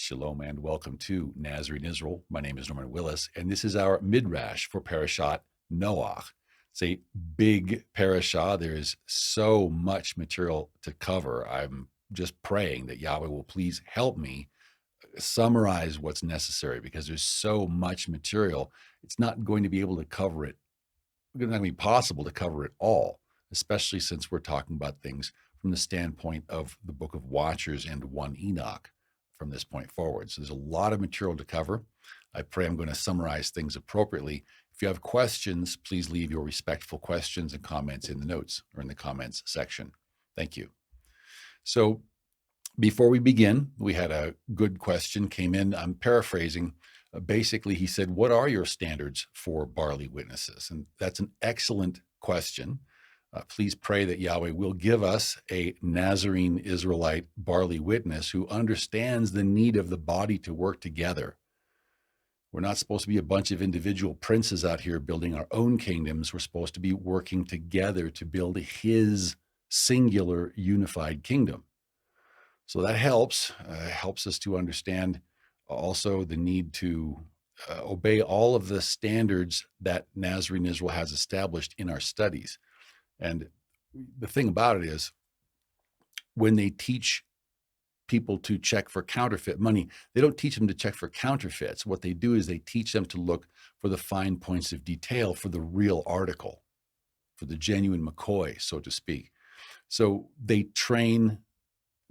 Shalom and welcome to Nazarene Israel. My name is Norman Willis, and this is our midrash for Parashat Noach. It's a big parashah. There is so much material to cover. I'm just praying that Yahweh will please help me summarize what's necessary because there's so much material. It's not going to be able to cover it. It's not going to be possible to cover it all, especially since we're talking about things from the standpoint of the book of Watchers and 1 Enoch from this point forward. So there's a lot of material to cover. I pray I'm going to summarize things appropriately. If you have questions, please leave your respectful questions and comments in the notes or in the comments section. Thank you. So before we begin, we had a good question came in. I'm paraphrasing. Basically, he said, what are your standards for barley witnesses? And that's an excellent question. Please pray that Yahweh will give us a Nazarene Israelite barley witness who understands the need of the body to work together. We're not supposed to be a bunch of individual princes out here building our own kingdoms. We're supposed to be working together to build his singular unified kingdom. So that helps us to understand also the need to obey all of the standards that Nazarene Israel has established in our studies. And the thing about it is, when they teach people to check for counterfeit money, they don't teach them to check for counterfeits. What they do is they teach them to look for the fine points of detail for the real article, for the genuine McCoy, so to speak. So they train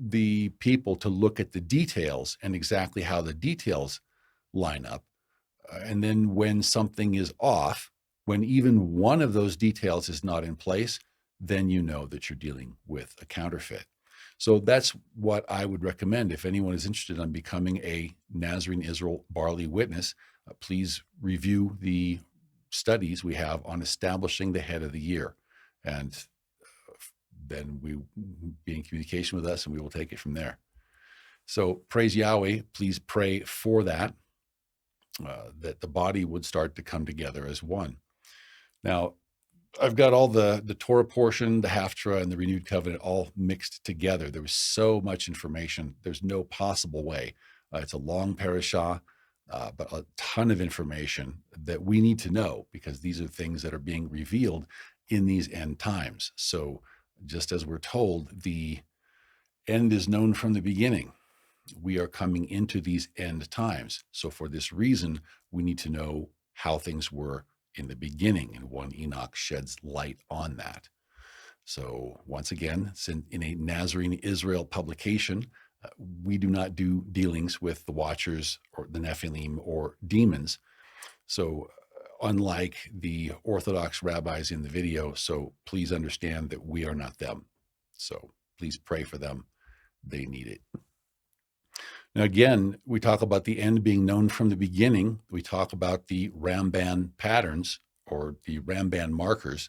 the people to look at the details and exactly how the details line up. And then when something is off, when even one of those details is not in place, then you know that you're dealing with a counterfeit. So that's what I would recommend. If anyone is interested in becoming a Nazarene Israel barley witness, please review the studies we have on establishing the head of the year. And then we be in communication with us and we will take it from there. So praise Yahweh. Please pray for that, that the body would start to come together as one. Now, I've got all the Torah portion, the Haftarah, and the Renewed Covenant all mixed together. There was so much information. There's no possible way. It's a long parashah, but a ton of information that we need to know because these are things that are being revealed in these end times. So just as we're told, the end is known from the beginning. We are coming into these end times. So for this reason, we need to know how things were in the beginning, and 1 Enoch sheds light on that. So once again, in a Nazarene Israel publication, we do not do dealings with the Watchers or the Nephilim or demons. So unlike the Orthodox rabbis in the video, so please understand that we are not them. So please pray for them. They need it. Now, again, we talk about the end being known from the beginning. We talk about the Ramban patterns or the Ramban markers.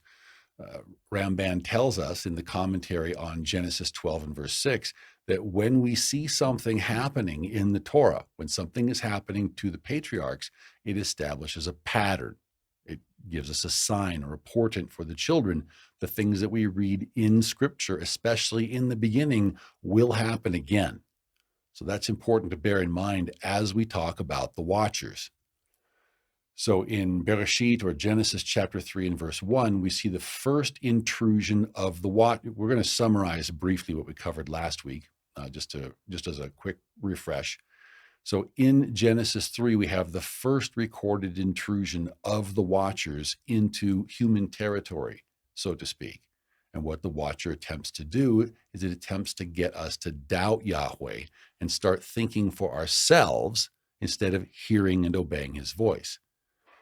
Ramban tells us in the commentary on Genesis 12 and verse 6 that when we see something happening in the Torah, when something is happening to the patriarchs, it establishes a pattern. It gives us a sign or a portent for the children. The things that we read in Scripture, especially in the beginning, will happen again. So that's important to bear in mind as we talk about the Watchers. So in Bereshit or Genesis chapter 3 and verse 1, we see the first intrusion of the Watcher. We're going to summarize briefly what we covered last week, just as a quick refresh. So in Genesis 3, we have the first recorded intrusion of the Watchers into human territory, so to speak. And what the Watcher attempts to do is it attempts to get us to doubt Yahweh and start thinking for ourselves instead of hearing and obeying his voice.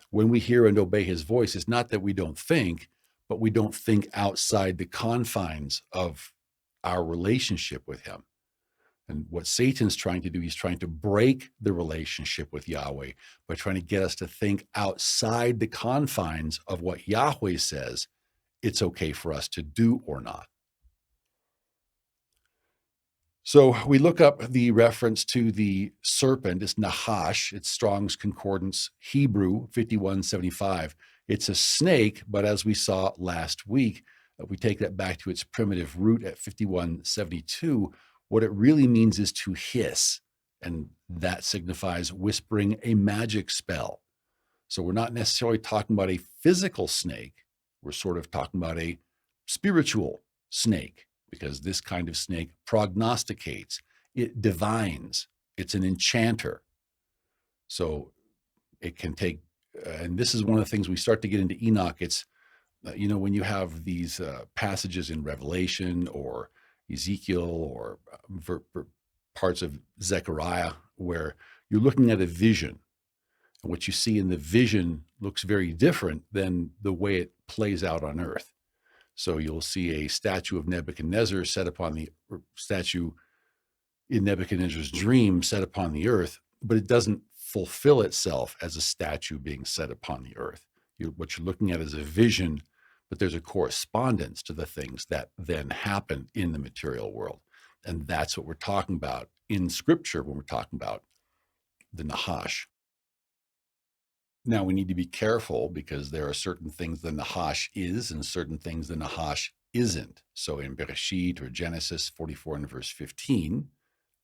When we hear and obey his voice, it's not that we don't think, but we don't think outside the confines of our relationship with him. And what Satan's trying to do, he's trying to break the relationship with Yahweh by trying to get us to think outside the confines of what Yahweh says it's okay for us to do or not. So we look up the reference to the serpent. It's Nahash. It's Strong's Concordance Hebrew 5175. It's a snake, but as we saw last week, we take that back to its primitive root at 5172. What it really means is to hiss. and that signifies whispering a magic spell. So we're not necessarily talking about a physical snake. We're sort of talking about a spiritual snake, because this kind of snake prognosticates, it divines, it's an enchanter. So it can take, and this is one of the things we start to get into Enoch. It's, when you have these passages in Revelation or Ezekiel or parts of Zechariah where you're looking at a vision, and what you see in the vision looks very different than the way it plays out on earth. So you'll see a statue of Nebuchadnezzar statue in Nebuchadnezzar's dream set upon the earth, but it doesn't fulfill itself as a statue being set upon the earth. What you're looking at is a vision, but there's a correspondence to the things that then happen in the material world. And that's what we're talking about in Scripture when we're talking about the Nahash. Now, we need to be careful because there are certain things the Nahash is and certain things the Nahash isn't. So in Bereshit or Genesis 44 and verse 15,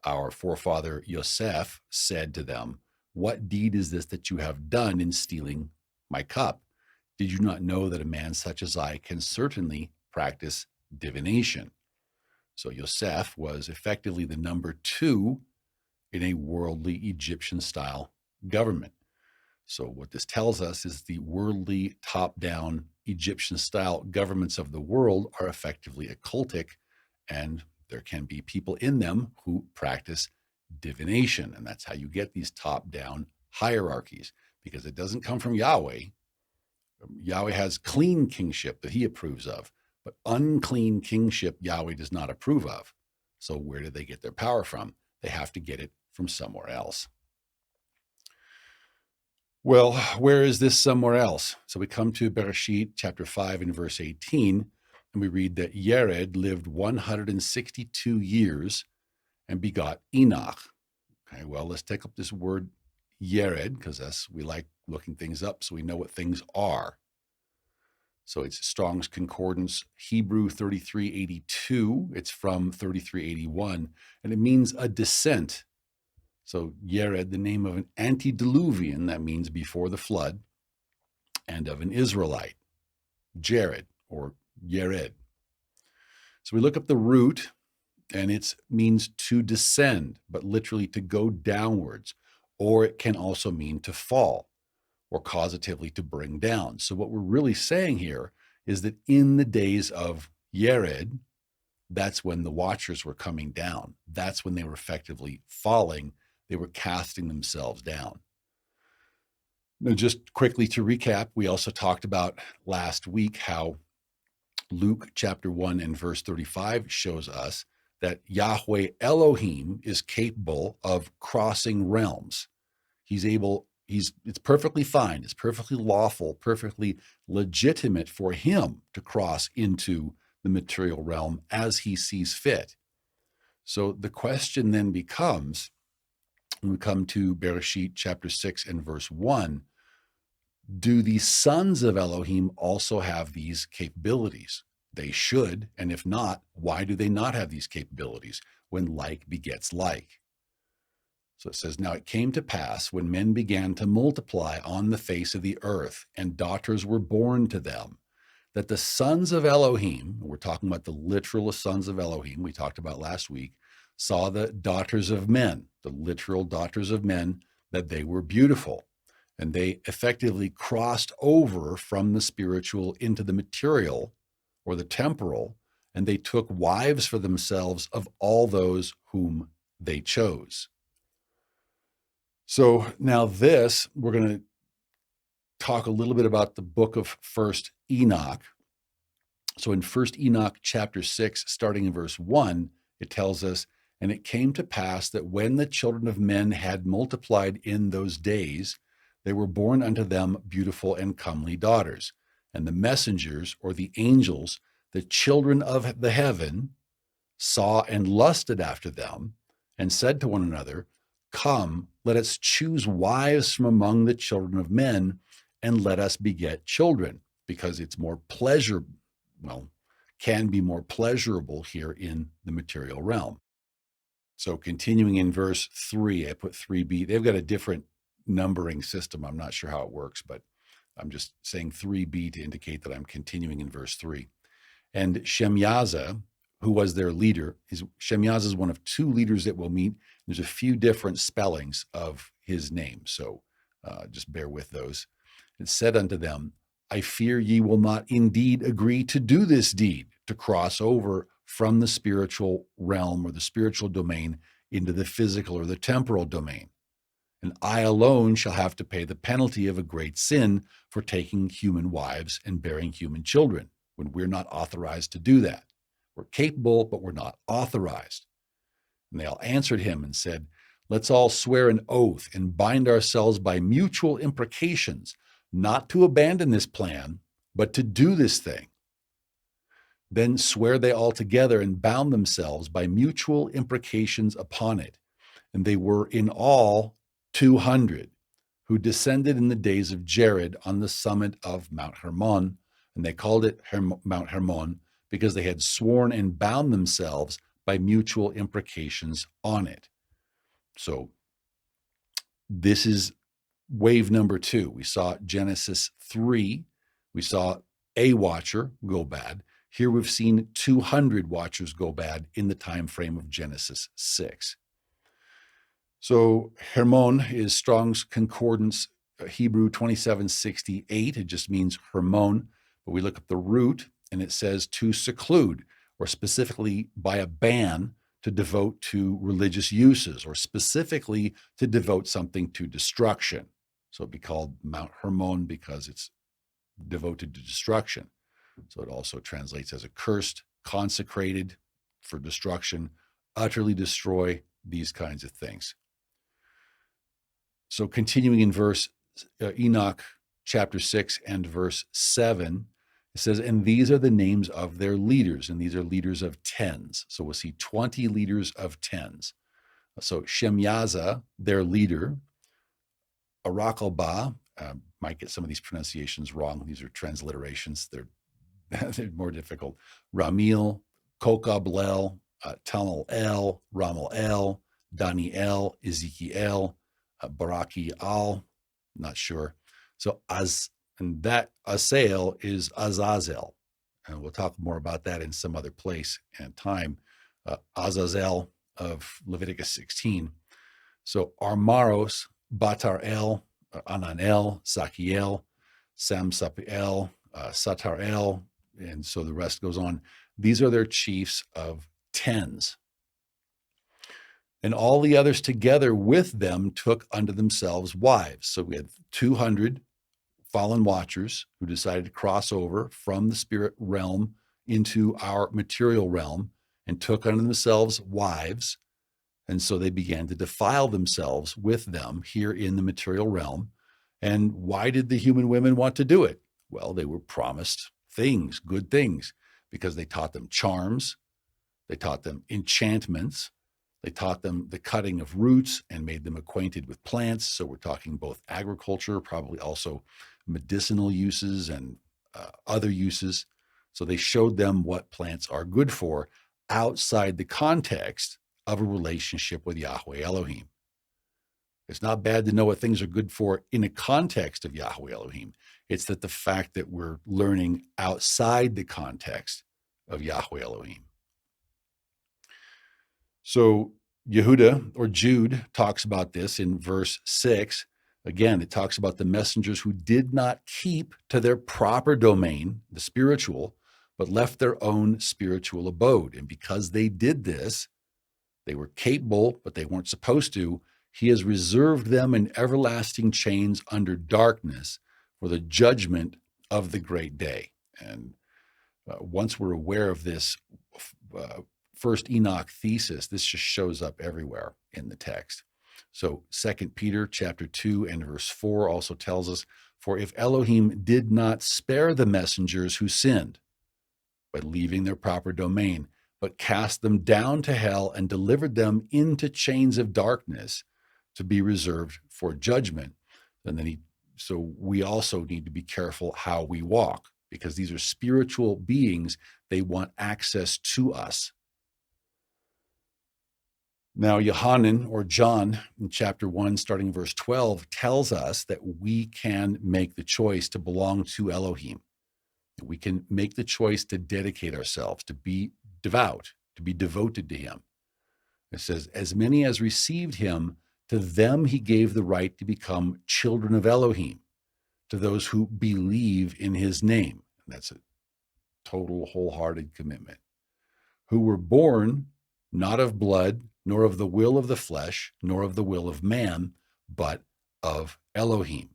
our forefather Yosef said to them, "What deed is this that you have done in stealing my cup? Did you not know that a man such as I can certainly practice divination?" So Yosef was effectively the number 2 in a worldly Egyptian-style government. So what this tells us is the worldly top-down Egyptian-style governments of the world are effectively occultic, and there can be people in them who practice divination. And that's how you get these top-down hierarchies, because it doesn't come from Yahweh. Yahweh has clean kingship that he approves of, but unclean kingship Yahweh does not approve of. So where do they get their power from? They have to get it from somewhere else. Well, where is this somewhere else? So we come to Bereshit chapter 5 and verse 18, and we read that Yered lived 162 years and begot Enoch. Okay, well, let's take up this word Yered, because we like looking things up so we know what things are. So it's Strong's Concordance, Hebrew 3382. It's from 3381, and it means a descent. So Yered, the name of an antediluvian, that means before the flood, and of an Israelite, Jared or Yered. So we look up the root, and it means to descend, but literally to go downwards, or it can also mean to fall, or causatively to bring down. So what we're really saying here is that in the days of Yered, that's when the watchers were coming down. That's when they were effectively falling. They were casting themselves down. Now, just quickly to recap, we also talked about last week how Luke chapter 1 and verse 35 shows us that Yahweh Elohim is capable of crossing realms. It's perfectly fine, it's perfectly lawful, perfectly legitimate for him to cross into the material realm as he sees fit. So the question then becomes, when we come to Bereshit chapter 6 and verse 1, do the sons of Elohim also have these capabilities? They should, and if not, why do they not have these capabilities when like begets like? So it says, "Now it came to pass when men began to multiply on the face of the earth, and daughters were born to them, that the sons of Elohim," we're talking about the literal sons of Elohim we talked about last week, "saw the daughters of men," the literal daughters of men, "that they were beautiful." And they effectively crossed over from the spiritual into the material or the temporal, and they took wives for themselves of all those whom they chose. So now we're going to talk a little bit about the book of First Enoch. So in First Enoch chapter 6, starting in verse 1, it tells us, "And it came to pass that when the children of men had multiplied in those days, they were born unto them beautiful and comely daughters. And the messengers, or the angels, the children of the heaven, saw and lusted after them, and said to one another, Come, let us choose wives from among the children of men, and let us beget children, because it's can be more pleasurable here in the material realm." So continuing in verse 3, I put 3b. They've got a different numbering system. I'm not sure how it works, but I'm just saying 3b to indicate that I'm continuing in verse 3. And Shemyaza, who was their leader, Shemyaza is one of two leaders that we'll meet. There's a few different spellings of his name, so just bear with those. It said unto them, I fear ye will not indeed agree to do this deed, to cross over from the spiritual realm or the spiritual domain into the physical or the temporal domain. And I alone shall have to pay the penalty of a great sin for taking human wives and bearing human children, when we're not authorized to do that. We're capable, but we're not authorized. And they all answered him and said, let's all swear an oath and bind ourselves by mutual imprecations, not to abandon this plan, but to do this thing. Then swear they all together and bound themselves by mutual imprecations upon it. And they were in all 200, who descended in the days of Jared on the summit of Mount Hermon. And they called it Mount Hermon because they had sworn and bound themselves by mutual imprecations on it. So this is wave number 2. We saw Genesis 3. We saw a watcher go bad. Here we've seen 200 watchers go bad in the time frame of Genesis 6. So Hermon is Strong's Concordance, Hebrew 2768. It just means Hermon, but we look up the root and it says to seclude, or specifically by a ban to devote to religious uses, or specifically to devote something to destruction. So it'd be called Mount Hermon because it's devoted to destruction. So it also translates as accursed, consecrated for destruction, utterly destroy, these kinds of things. So continuing in verse Enoch chapter 6 and verse 7, it says, and these are the names of their leaders, and these are leaders of tens. So we'll see 20 leaders of tens. So Shemyaza, their leader, Arakalba, might get some of these pronunciations wrong. These are transliterations. They're more difficult. Ramil, Kokablel, Tamal Ramal, Daniel, Ezekiel, Baraki Al, not sure. So and that Asael is Azazel. And we'll talk more about that in some other place and time. Azazel of Leviticus 16. So Armaros, Batar-el, Ananel, Sakiel, Samsapiel, Satar-el, and so the rest goes on. These are their chiefs of tens. And all the others together with them took unto themselves wives. So we had 200 fallen watchers who decided to cross over from the spirit realm into our material realm and took unto themselves wives. And so they began to defile themselves with them here in the material realm. And why did the human women want to do it? Well, they were promised things, good things, because they taught them charms, they taught them enchantments, they taught them the cutting of roots and made them acquainted with plants. So we're talking both agriculture, probably also medicinal uses and other uses. So they showed them what plants are good for outside the context of a relationship with Yahweh Elohim. It's not bad to know what things are good for in a context of Yahweh Elohim. It's that the fact that we're learning outside the context of Yahweh Elohim. So Yehuda or Jude talks about this in verse 6. Again, it talks about the messengers who did not keep to their proper domain, the spiritual, but left their own spiritual abode. And because they did this, they were capable, but they weren't supposed to. He has reserved them in everlasting chains under darkness for the judgment of the great day. And once we're aware of this first Enoch thesis, this just shows up everywhere in the text. So 2 Peter chapter 2 and verse 4 also tells us, for if Elohim did not spare the messengers who sinned by leaving their proper domain, but cast them down to hell and delivered them into chains of darkness to be reserved for judgment. And then so we also need to be careful how we walk, because these are spiritual beings. They want access to us. Now, Yohanan or John in chapter 1, starting verse 12, tells us that we can make the choice to belong to Elohim. We can make the choice to dedicate ourselves, to be devout, to be devoted to him. It says, as many as received him, to them he gave the right to become children of Elohim, to those who believe in his name. And that's a total wholehearted commitment. Who were born not of blood, nor of the will of the flesh, nor of the will of man, but of Elohim.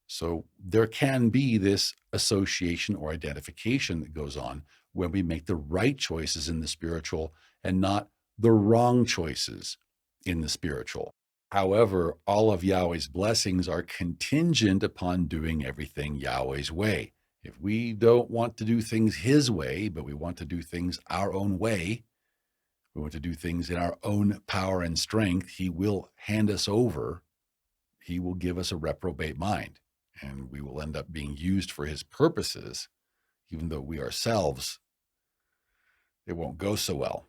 So there can be this association or identification that goes on when we make the right choices in the spiritual and not the wrong choices in the spiritual. However, all of Yahweh's blessings are contingent upon doing everything Yahweh's way. If we don't want to do things his way, but we want to do things our own way, we want to do things in our own power and strength, he will hand us over. He will give us a reprobate mind, and we will end up being used for his purposes, even though we ourselves, it won't go so well.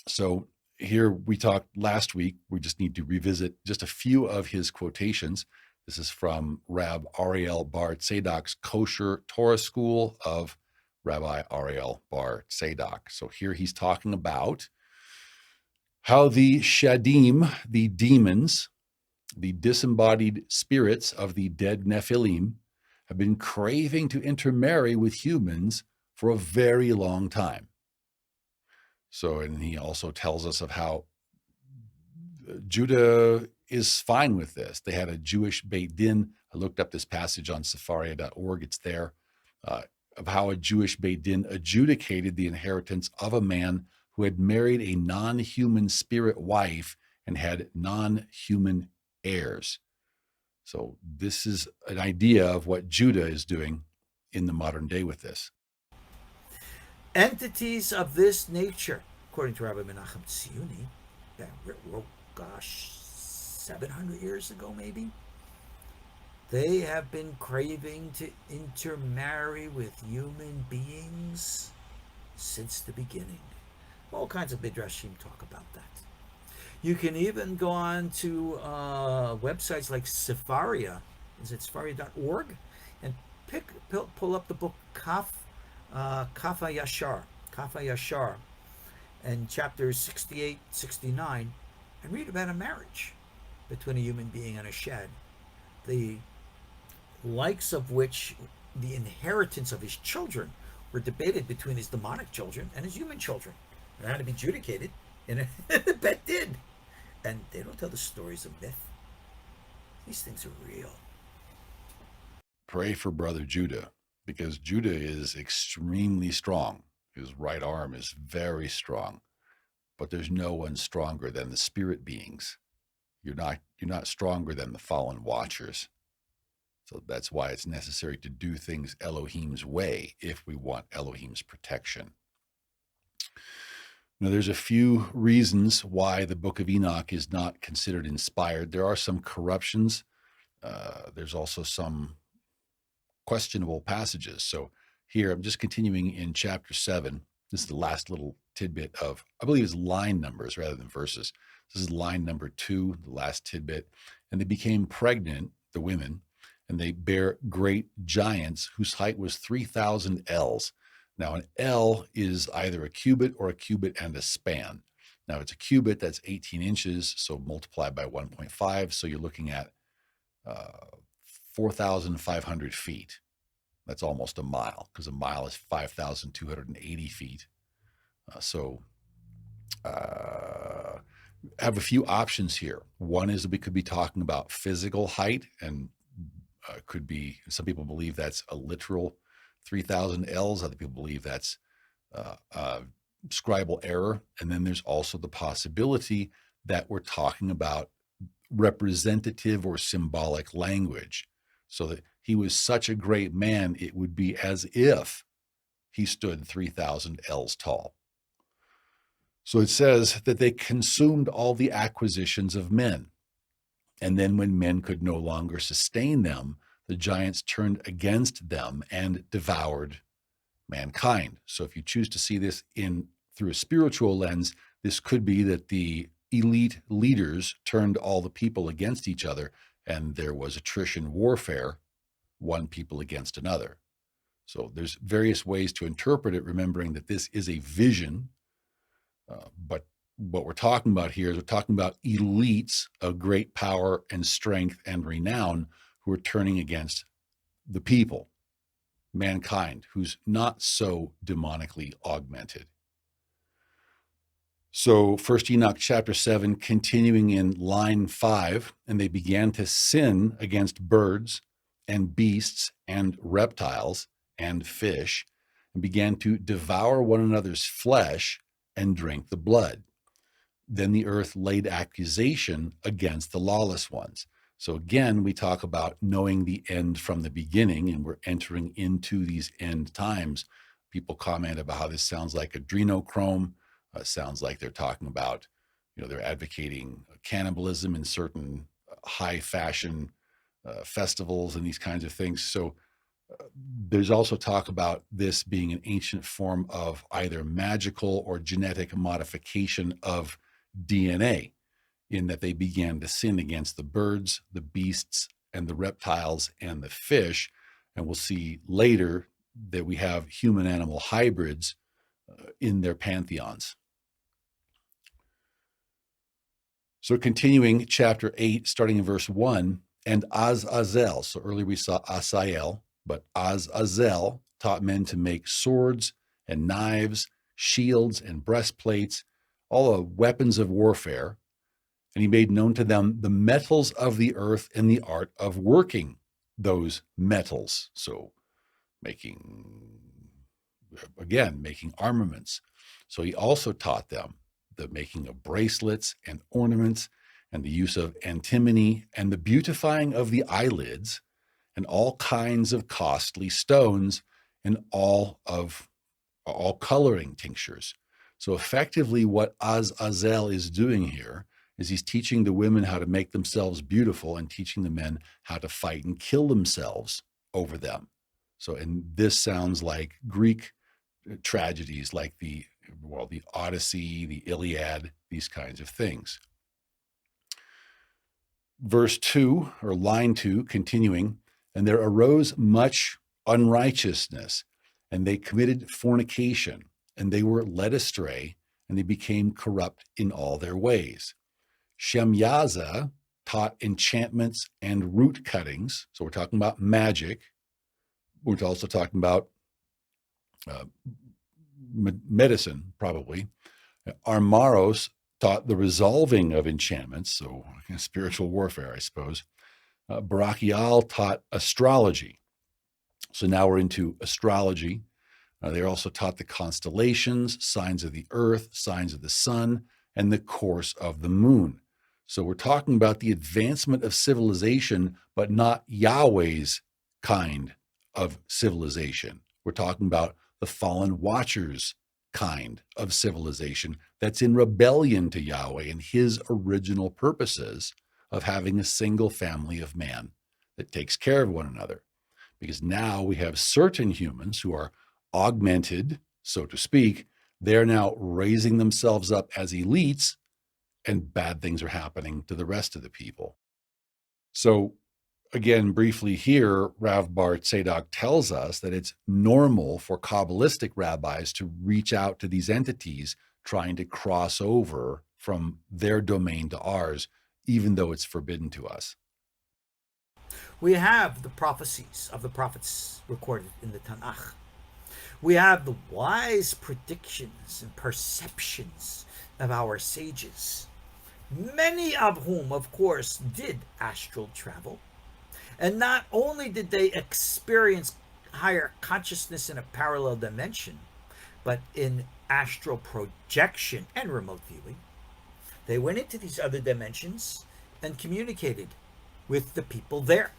So here we talked last week, we just need to revisit just a few of his quotations. This is from Rab Ariel Bar Tzadok's Kosher Torah School of Rabbi Ariel Bar Tzadok. So here he's talking about how the Shadim, the demons, the disembodied spirits of the dead Nephilim, have been craving to intermarry with humans for a very long time. So, and he also tells us of how Judah is fine with this. They had a Jewish Beit Din. I looked up this passage on Sefaria.org. It's there, of how a Jewish Beit Din adjudicated the inheritance of a man who had married a non-human spirit wife and had non-human heirs. So this is an idea of what Judah is doing in the modern day with this. Entities of this nature, according to Rabbi Menachem Tziyuni, that wrote, 700 years ago maybe, they have been craving to intermarry with human beings since the beginning. All kinds of midrashim talk about that. You can even go on to websites like Sefaria, is it Sefaria.org, and pull up the book Kaf HaYashar, and chapters 68, 69, and read about a marriage between a human being and a shed, the likes of which the inheritance of his children were debated between his demonic children and his human children. It had to be adjudicated in a Bet Din. And they don't tell the stories of myth. These things are real. Pray for brother Judah, because Judah is extremely strong. His right arm is very strong, but there's no one stronger than the spirit beings. You're not stronger than the fallen watchers. So that's why it's necessary to do things Elohim's way if we want Elohim's protection. Now, there's a few reasons why the book of Enoch is not considered inspired. There are some corruptions. There's also some questionable passages. So here, I'm just continuing in chapter 7. This is the last little tidbit of, I believe it's line numbers rather than verses. This is line number 2, the last tidbit. And they became pregnant, the women, and they bare great giants whose height was 3,000 ells. Now, an ell is either a cubit or a cubit and a span. Now, it's a cubit, that's 18 inches, so multiply by 1.5. So you're looking at 4,500 feet. That's almost a mile, because a mile is 5,280 feet. Have a few options here. One is that we could be talking about physical height, and could be, some people believe that's a literal 3,000 ells. Other people believe that's scribal error. And then there's also the possibility that we're talking about representative or symbolic language. So that he was such a great man, it would be as if he stood 3,000 ells tall. So it says that they consumed all the acquisitions of men. And then when men could no longer sustain them, the giants turned against them and devoured mankind. So if you choose to see this through a spiritual lens, This could be that the elite leaders turned all the people against each other, and there was attrition warfare, one people against another. So there's various ways to interpret it, remembering that this is a vision. But what we're talking about here is we're talking about elites of great power and strength and renown who are turning against the people, mankind, who's not so demonically augmented. So 1 Enoch chapter 7, continuing in line 5, and they began to sin against birds and beasts and reptiles and fish, and began to devour one another's flesh and drink the blood. Then the earth laid accusation against the lawless ones. So again, we talk about knowing the end from the beginning, and we're entering into these end times. People comment about how this sounds like adrenochrome. Sounds like they're talking about, they're advocating cannibalism in certain high fashion festivals and these kinds of things. So there's also talk about this being an ancient form of either magical or genetic modification of DNA, in that they began to sin against the birds, the beasts, and the reptiles and the fish. And we'll see later that we have human-animal hybrids in their pantheons. So continuing chapter 8, starting in verse 1, and Azazel, so earlier we saw Asael, but Azazel taught men to make swords and knives, shields and breastplates, all the weapons of warfare. And he made known to them the metals of the earth and the art of working those metals. So making armaments. So he also taught them the making of bracelets and ornaments, and the use of antimony, and the beautifying of the eyelids, and all kinds of costly stones, and all coloring tinctures. So effectively what Azazel is doing here is he's teaching the women how to make themselves beautiful and teaching the men how to fight and kill themselves over them. So, and this sounds like Greek tragedies like the Odyssey, the Iliad, these kinds of things. Verse 2, or line 2, continuing, and there arose much unrighteousness, and they committed fornication, and they were led astray, and they became corrupt in all their ways. Shemyaza taught enchantments and root cuttings. So we're talking about magic. We're also talking about medicine, probably. Armaros taught the resolving of enchantments, so spiritual warfare, I suppose. Barachial taught astrology. So now we're into astrology. They also taught the constellations, signs of the earth, signs of the sun, and the course of the moon. So we're talking about the advancement of civilization, but not Yahweh's kind of civilization. We're talking about the fallen watchers kind of civilization that's in rebellion to Yahweh and his original purposes of having a single family of man that takes care of one another. Because now we have certain humans who are augmented, so to speak. They're now raising themselves up as elites, and bad things are happening to the rest of the people. So again, briefly here, Rav Bar Tzadok tells us that it's normal for Kabbalistic rabbis to reach out to these entities trying to cross over from their domain to ours, even though it's forbidden to us. We have the prophecies of the prophets recorded in the Tanakh. We have the wise predictions and perceptions of our sages, many of whom, of course, did astral travel. And not only did they experience higher consciousness in a parallel dimension, but in astral projection and remote viewing, they went into these other dimensions and communicated with the people there.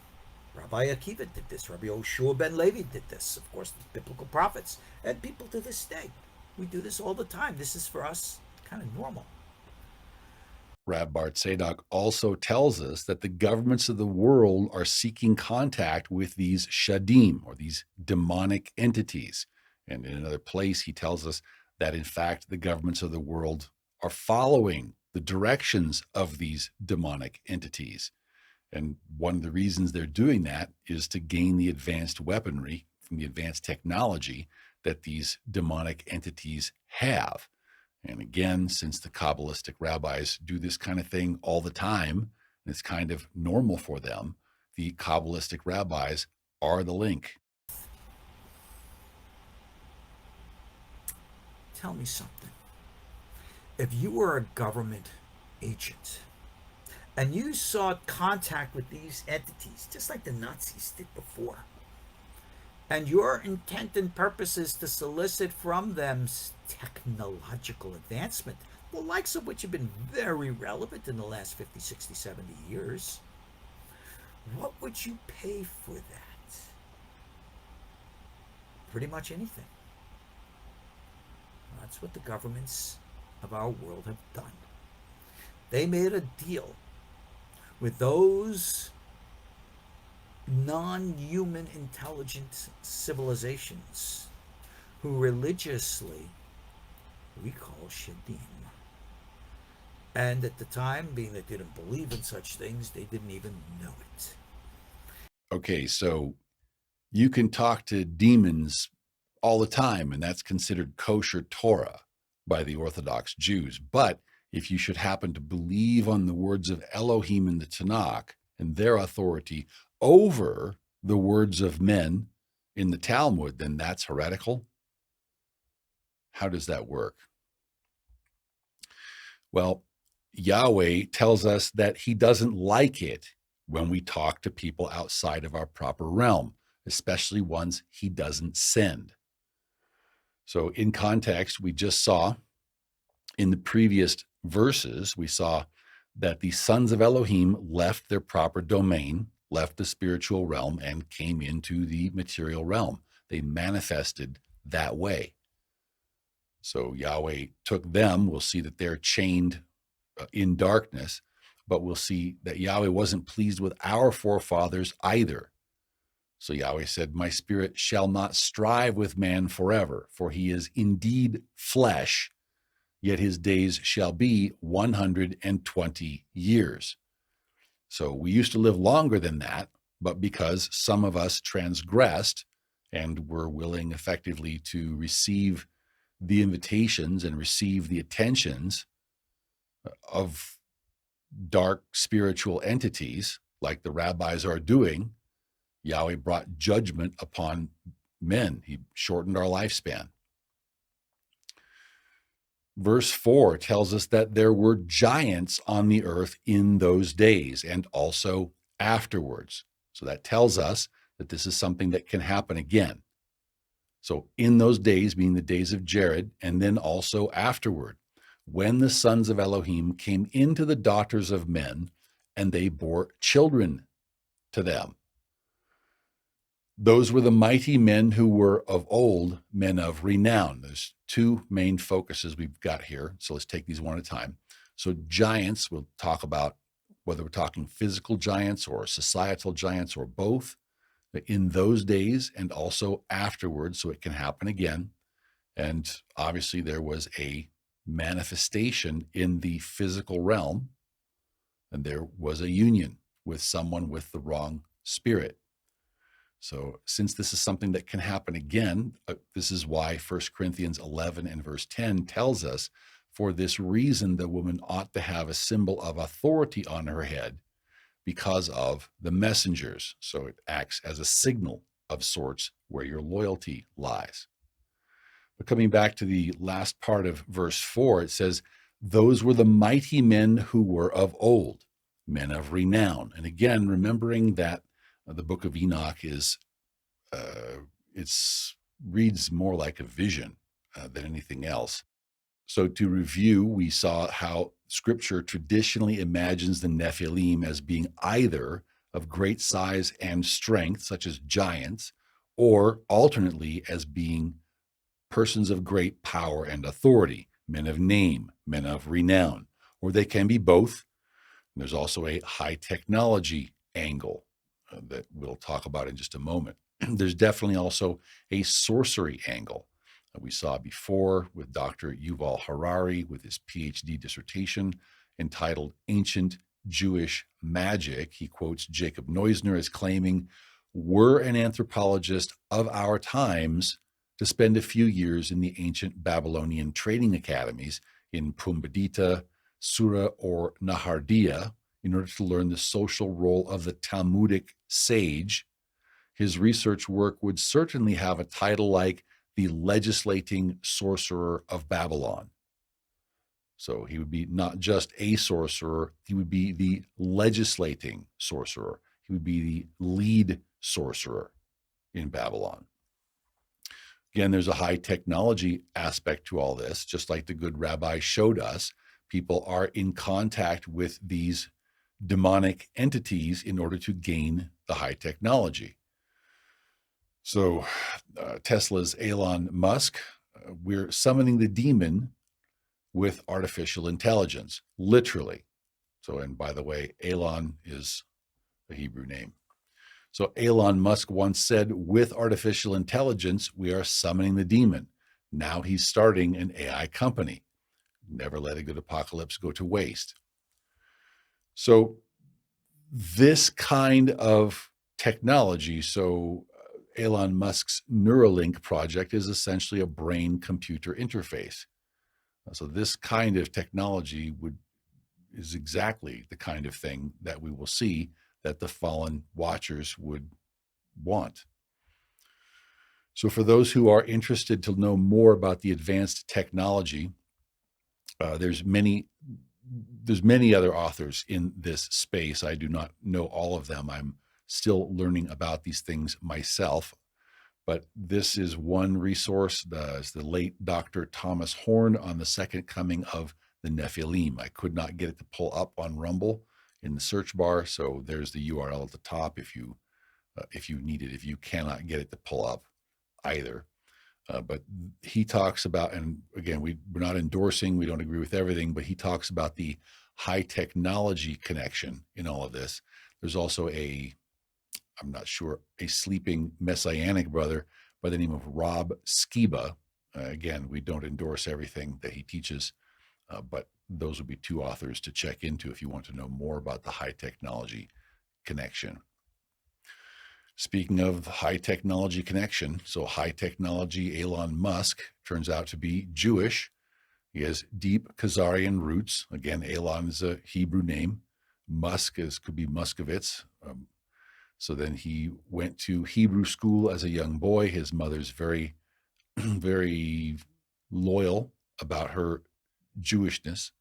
Rabbi Akiva did this. Rabbi Yoshua ben Levi did this. Of course, the biblical prophets and people to this day. We do this all the time. This is for us kind of normal. Rav Bar Tzadok also tells us that the governments of the world are seeking contact with these shadim, or these demonic entities. And in another place, he tells us that, in fact, the governments of the world are following the directions of these demonic entities. And one of the reasons they're doing that is to gain the advanced weaponry from the advanced technology that these demonic entities have. And again, since the Kabbalistic rabbis do this kind of thing all the time, and it's kind of normal for them, the Kabbalistic rabbis are the link. Tell me something. If you were a government agent and you sought contact with these entities, just like the Nazis did before, and your intent and purpose is to solicit from them technological advancement, the likes of which have been very relevant in the last 50, 60, 70 years, what would you pay for that? Pretty much anything. That's what the governments of our world have done. They made a deal with those non-human intelligent civilizations who religiously we call Shadim. And at the time, being that they didn't believe in such things, they didn't even know it. Okay, so you can talk to demons all the time, and that's considered kosher Torah by the Orthodox Jews. But if you should happen to believe on the words of Elohim in the Tanakh and their authority over the words of men in the Talmud, then that's heretical. How does that work? Well, Yahweh tells us that he doesn't like it when we talk to people outside of our proper realm, especially ones he doesn't send. So in context, we just saw in the previous verses, we saw that the sons of Elohim left their proper domain, left the spiritual realm, and came into the material realm. They manifested that way. So Yahweh took them. We'll see that they're chained in darkness, but we'll see that Yahweh wasn't pleased with our forefathers either. So Yahweh said, "My spirit shall not strive with man forever, for he is indeed flesh, yet his days shall be 120 years. So we used to live longer than that, but because some of us transgressed and were willing effectively to receive the invitations and receive the attentions of dark spiritual entities like the rabbis are doing, Yahweh brought judgment upon men. He shortened our lifespan. Verse 4 tells us that there were giants on the earth in those days and also afterwards. So that tells us that this is something that can happen again. So in those days, being the days of Jared, and then also afterward, when the sons of Elohim came into the daughters of men, and they bore children to them. Those were the mighty men who were of old, men of renown. There's two main focuses we've got here. So let's take these one at a time. So giants, we'll talk about whether we're talking physical giants or societal giants or both in those days and also afterwards, so it can happen again. And obviously there was a manifestation in the physical realm, and there was a union with someone with the wrong spirit. So since this is something that can happen again, this is why 1 Corinthians 11 and verse 10 tells us, for this reason the woman ought to have a symbol of authority on her head because of the messengers. So it acts as a signal of sorts where your loyalty lies. But coming back to the last part of verse 4, it says, those were the mighty men who were of old, men of renown. And again, remembering that the book of Enoch is, reads more like a vision than anything else. So to review, we saw how Scripture traditionally imagines the Nephilim as being either of great size and strength, such as giants, or alternately as being persons of great power and authority, men of name, men of renown, or they can be both. There's also a high technology angle that we'll talk about in just a moment. There's definitely also a sorcery angle. We saw before with Dr. Yuval Harari with his PhD dissertation entitled Ancient Jewish Magic. He quotes Jacob Neusner as claiming, "Were an anthropologist of our times to spend a few years in the ancient Babylonian training academies in Pumbedita, Sura, or Nahardia in order to learn the social role of the Talmudic sage, his research work would certainly have a title like the legislating sorcerer of Babylon." So he would be not just a sorcerer, he would be the legislating sorcerer. He would be the lead sorcerer in Babylon. Again, there's a high technology aspect to all this, just like the good rabbi showed us. People are in contact with these demonic entities in order to gain the high technology. So Tesla's Elon Musk, we're summoning the demon with artificial intelligence, literally. So, and by the way, Elon is a Hebrew name. So Elon Musk once said, with artificial intelligence, we are summoning the demon. Now he's starting an AI company. Never let a good apocalypse go to waste. So this kind of technology, Elon Musk's Neuralink project is essentially a brain-computer interface. So this kind of technology is exactly the kind of thing that we will see that the fallen watchers would want. So for those who are interested to know more about the advanced technology, there's many other authors in this space. I do not know all of them. I'm still learning about these things myself. But this is one resource, the late Dr. Thomas Horn on the second coming of the Nephilim. I could not get it to pull up on Rumble in the search bar, so there's the URL at the top if you need it, if you cannot get it to pull up either. But he talks about, and again, we're not endorsing, we don't agree with everything, but he talks about the high technology connection in all of this. There's also I'm not sure, a sleeping messianic brother by the name of Rob Skiba. Again, we don't endorse everything that he teaches, but those would be two authors to check into if you want to know more about the high technology connection. Speaking of high technology connection, so high technology Elon Musk turns out to be Jewish. He has deep Khazarian roots. Again, Elon is a Hebrew name. Musk could be Muscovitz. So then he went to Hebrew school as a young boy. His mother's very, very loyal about her Jewishness.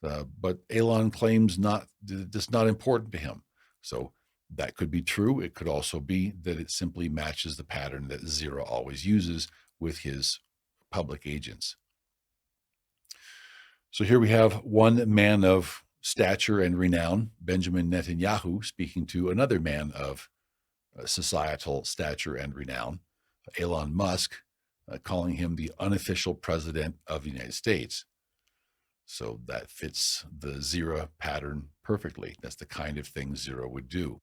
But Elon claims that's not important to him. So that could be true. It could also be that it simply matches the pattern that Zera always uses with his public agents. So here we have one man of stature and renown, Benjamin Netanyahu, speaking to another man of societal stature and renown, Elon Musk, calling him the unofficial president of the United States. So that fits the Zera pattern perfectly. That's the kind of thing Zera would do.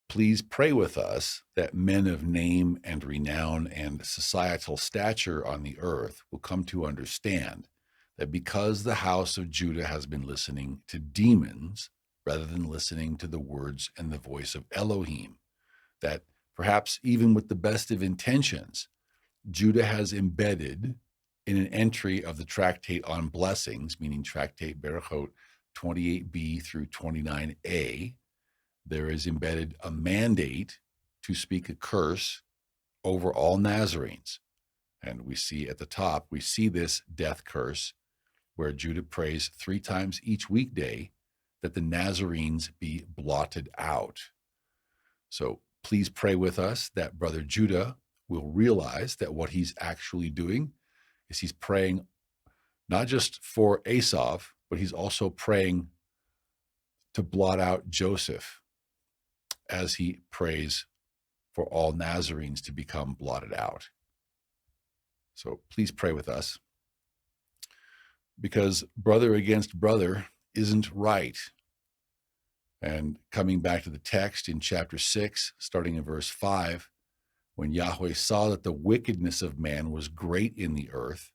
Please pray with us that men of name and renown and societal stature on the earth will come to understand that because the house of Judah has been listening to demons rather than listening to the words and the voice of Elohim, that perhaps even with the best of intentions, Judah has embedded in an entry of the Tractate on Blessings, meaning Tractate Berachot 28b through 29a, there is embedded a mandate to speak a curse over all Nazarenes. And we see at the top, we see this death curse where Judah prays 3 times each weekday that the Nazarenes be blotted out. So please pray with us that Brother Judah will realize that what he's actually doing is he's praying not just for Esav, but he's also praying to blot out Joseph as he prays for all Nazarenes to become blotted out. So please pray with us, because brother against brother isn't right. And coming back to the text in chapter 6, starting in verse 5, When Yahweh saw that the wickedness of man was great in the earth,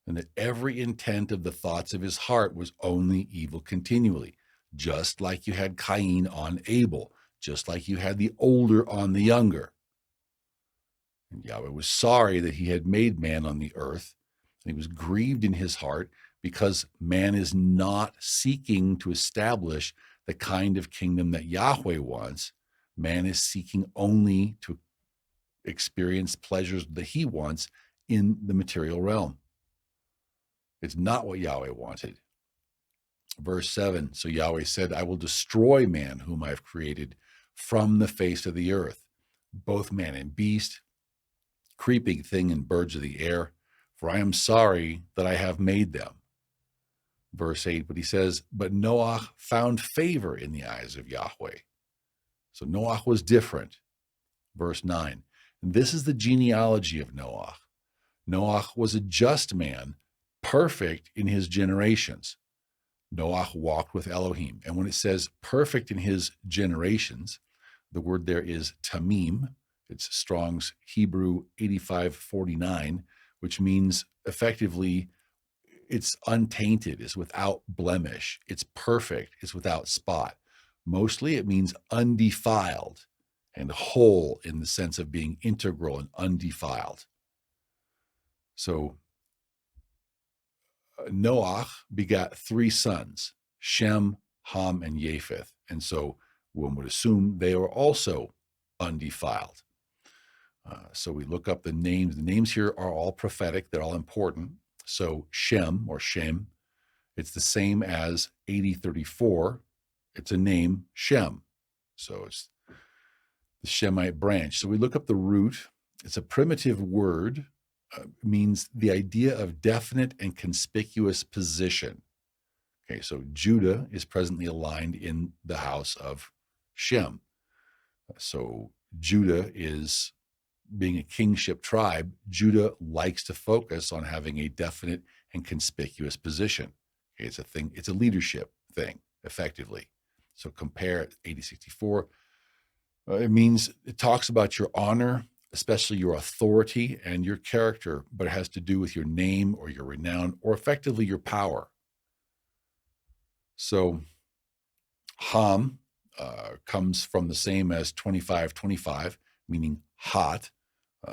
and that every intent of the thoughts of his heart was only evil continually, just like you had Cain on Abel, just like you had the older on the younger. And Yahweh was sorry that he had made man on the earth, and he was grieved in his heart because man is not seeking to establish the kind of kingdom that Yahweh wants. Man is seeking only to experience pleasures that he wants in the material realm. It's not what Yahweh wanted. Verse 7, so Yahweh said, I will destroy man whom I have created from the face of the earth, both man and beast, creeping thing and birds of the air, for I am sorry that I have made them. Verse 8, but he says, but Noach found favor in the eyes of Yahweh. So Noach was different. Verse 9, and this is the genealogy of Noach. Noach was a just man, perfect in his generations. Noach walked with Elohim. And when it says perfect in his generations, the word there is tamim. It's Strong's Hebrew 8549, which means effectively it's untainted, it's without blemish, it's perfect, it's without spot. Mostly it means undefiled and whole in the sense of being integral and undefiled. So Noach begot 3 sons, Shem, Ham, and Japheth. And so one would assume they are also undefiled. So we look up the names. The names here are all prophetic. They're all important. So Shem, or Shem, it's the same as 8034. It's a name, Shem. So it's the Shemite branch. So we look up the root. It's a primitive word. Means the idea of definite and conspicuous position. Okay, so Judah is presently aligned in the house of Shem. So Judah is, being a kingship tribe, Judah likes to focus on having a definite and conspicuous position. Okay, it's a thing, it's a leadership thing, effectively. So compare 8064. It talks about your honor, especially your authority and your character, but it has to do with your name or your renown or effectively your power. So Ham comes from the same as 2525, meaning hot.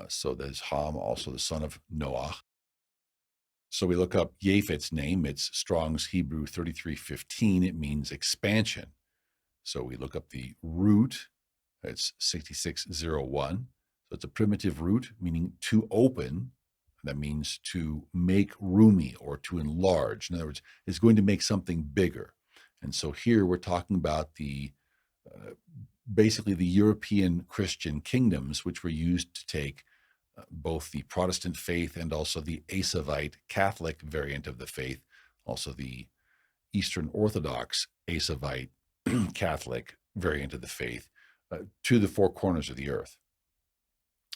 So there's Ham, also the son of Noah. So we look up Japheth's name. It's Strong's Hebrew 3315. It means expansion. So we look up the root. It's 6601. So it's a primitive root, meaning to open. That means to make roomy or to enlarge. In other words, it's going to make something bigger. And so here we're talking about the basically the European Christian kingdoms, which were used to take both the Protestant faith and also the Asavite Catholic variant of the faith, also the Eastern Orthodox Asavite Catholic variant of the faith, to the 4 corners of the earth,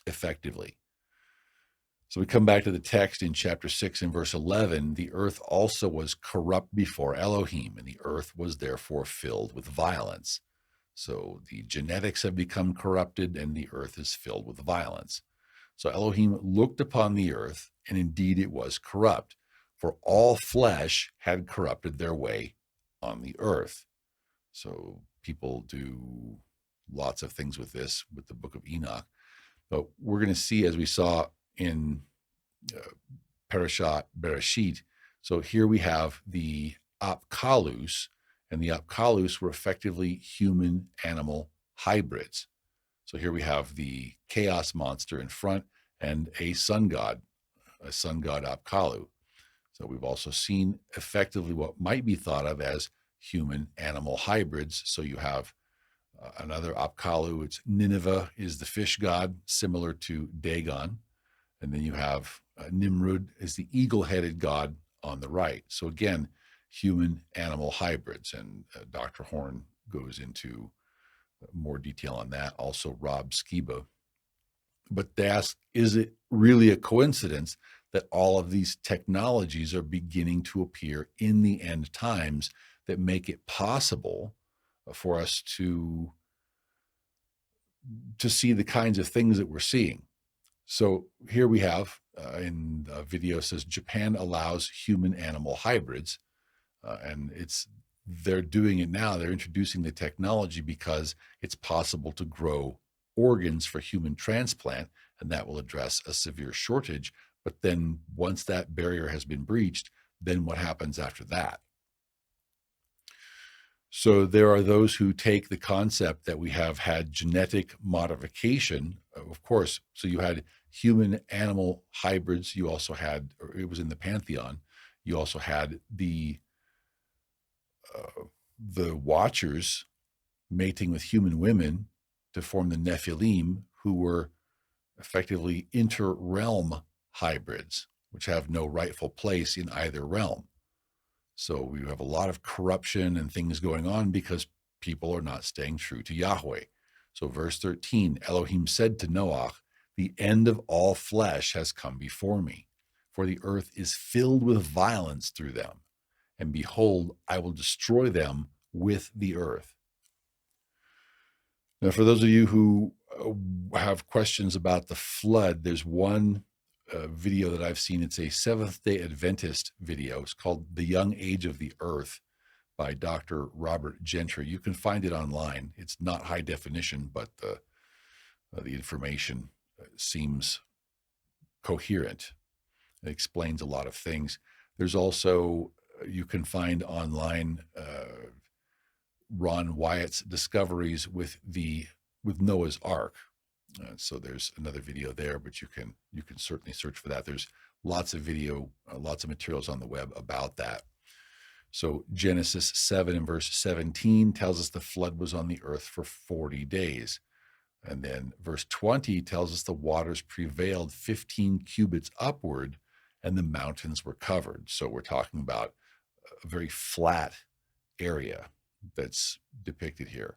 effectively. So we come back to the text in chapter 6 and verse 11. The earth also was corrupt before Elohim, and the earth was therefore filled with violence. So the genetics have become corrupted, and the earth is filled with violence. So Elohim looked upon the earth, and indeed it was corrupt, for all flesh had corrupted their way on the earth. So people do lots of things with this, with the book of Enoch. But we're going to see, as we saw in Parashat Bereshit, so here we have the Apkalus, and the Apkalus were effectively human-animal hybrids. So here we have the chaos monster in front and a sun god Apkalu. So we've also seen effectively what might be thought of as human-animal hybrids. So you have another Apkalu. It's Nineveh is the fish god, similar to Dagon. And then you have Nimrod is the eagle-headed god on the right. So again, human-animal hybrids. And Dr. Horn goes into more detail on that. Also Rob Skiba. But they ask, is it really a coincidence that all of these technologies are beginning to appear in the end times that make it possible for us to to see the kinds of things that we're seeing. So here we have in the video says Japan allows human-animal hybrids, and they're doing it now. They're introducing the technology because it's possible to grow organs for human transplant, and that will address a severe shortage. But then once that barrier has been breached, then what happens after that? So there are those who take the concept that we have had genetic modification, of course. So you had human animal hybrids. You also had, or it was in the pantheon, you also had the Watchers mating with human women to form the Nephilim, who were effectively inter-realm hybrids, which have no rightful place in either realm. So we have a lot of corruption and things going on because people are not staying true to Yahweh. So verse 13, Elohim said to Noach, the end of all flesh has come before me, for the earth is filled with violence through them. And behold, I will destroy them with the earth. Now, for those of you who have questions about the flood, there's one video that I've seen. It's a Seventh-day Adventist video. It's called The Young Age of the Earth by Dr. Robert Gentry. You can find it online. It's not high definition, but the information seems coherent. It explains a lot of things. There's also, you can find online Ron Wyatt's discoveries with Noah's Ark. So there's another video there, but you can certainly search for that. There's lots of video, lots of materials on the web about that. So Genesis 7 and verse 17 tells us the flood was on the earth for 40 days. And then verse 20 tells us the waters prevailed 15 cubits upward and the mountains were covered. So we're talking about a very flat area that's depicted here.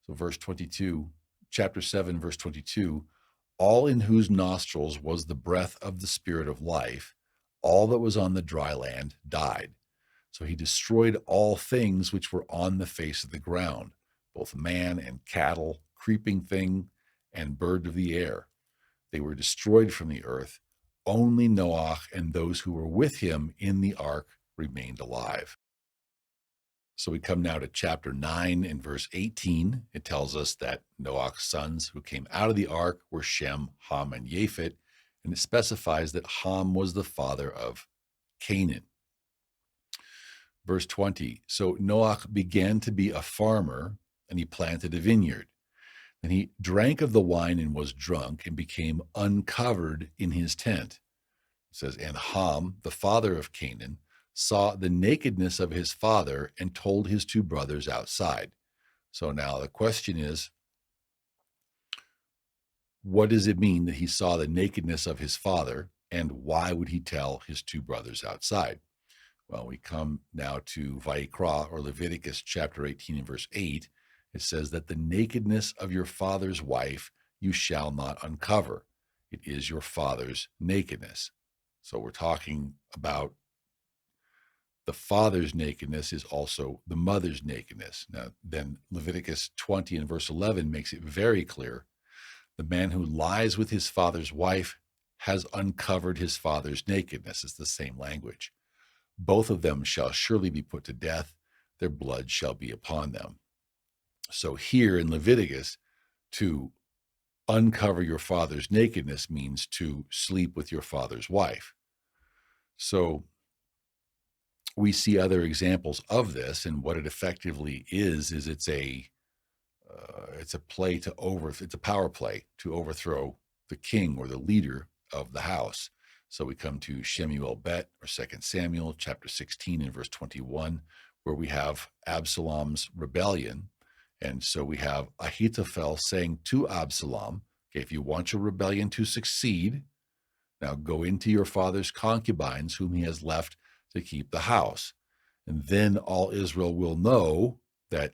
So verse 22, chapter 7, verse 22, all in whose nostrils was the breath of the spirit of life, all that was on the dry land died. So he destroyed all things which were on the face of the ground, both man and cattle, creeping thing, and bird of the air. They were destroyed from the earth. Only Noach and those who were with him in the ark remained alive. So we come now to chapter 9 and verse 18. It tells us that Noach's sons who came out of the ark were Shem, Ham, and Japheth, and it specifies that Ham was the father of Canaan. Verse 20, so Noach began to be a farmer, and he planted a vineyard. And he drank of the wine and was drunk and became uncovered in his tent. It says, and Ham, the father of Canaan, saw the nakedness of his father and told his two brothers outside. So now the question is, what does it mean that he saw the nakedness of his father, and why would he tell his two brothers outside? Well, we come now to Vayikra, or Leviticus chapter 18 and verse 8. It says that the nakedness of your father's wife you shall not uncover. It is your father's nakedness. So we're talking about the father's nakedness is also the mother's nakedness. Now, then Leviticus 20 and verse 11 makes it very clear. The man who lies with his father's wife has uncovered his father's nakedness. It's the same language. Both of them shall surely be put to death. Their blood shall be upon them. So here in Leviticus, to uncover your father's nakedness means to sleep with your father's wife. So we see other examples of this, and what it effectively is it's a power play to overthrow the king or the leader of the house. So we come to Shemuel Bet, or 2 Samuel chapter 16 and verse 21, where we have Absalom's rebellion. And so we have Ahithophel saying to Absalom, okay, if you want your rebellion to succeed, now go into your father's concubines, whom he has left to keep the house. And then all Israel will know that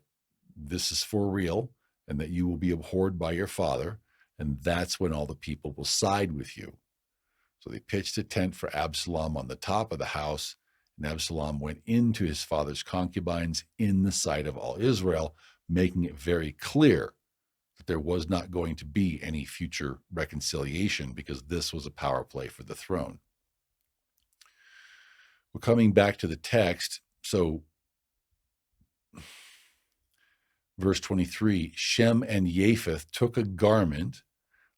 this is for real and that you will be abhorred by your father. And that's when all the people will side with you. So they pitched a tent for Absalom on the top of the house, and Absalom went into his father's concubines in the sight of all Israel, making it very clear that there was not going to be any future reconciliation because this was a power play for the throne. We're coming back to the text. So verse 23, Shem and Japheth took a garment,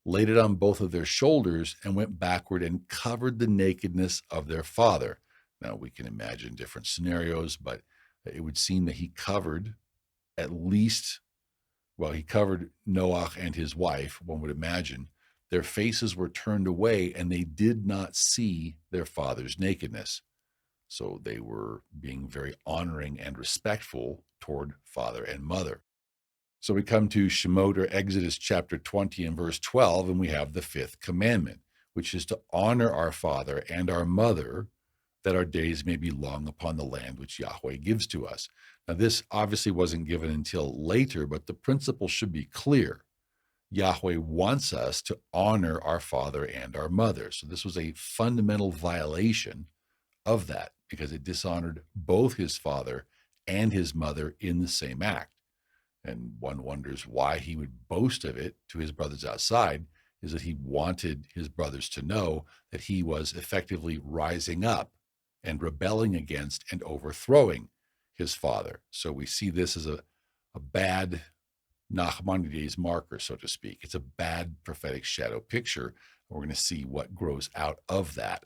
laid it on both of their shoulders, and went backward and covered the nakedness of their father. Now, we can imagine different scenarios, but it would seem that he covered at least, well, he covered Noach and his wife, one would imagine. Their faces were turned away, and they did not see their father's nakedness. So they were being very honoring and respectful toward father and mother. So we come to Shemot, or Exodus chapter 20 and verse 12, and we have the fifth commandment, which is to honor our father and our mother, that our days may be long upon the land which Yahweh gives to us. Now, this obviously wasn't given until later, but the principle should be clear. Yahweh wants us to honor our father and our mother. So this was a fundamental violation of that, because it dishonored both his father and his mother in the same act. And one wonders why he would boast of it to his brothers outside, is that he wanted his brothers to know that he was effectively rising up and rebelling against and overthrowing his father. So we see this as a bad Nachmanides marker, so to speak. It's a bad prophetic shadow picture. We're going to see what grows out of that.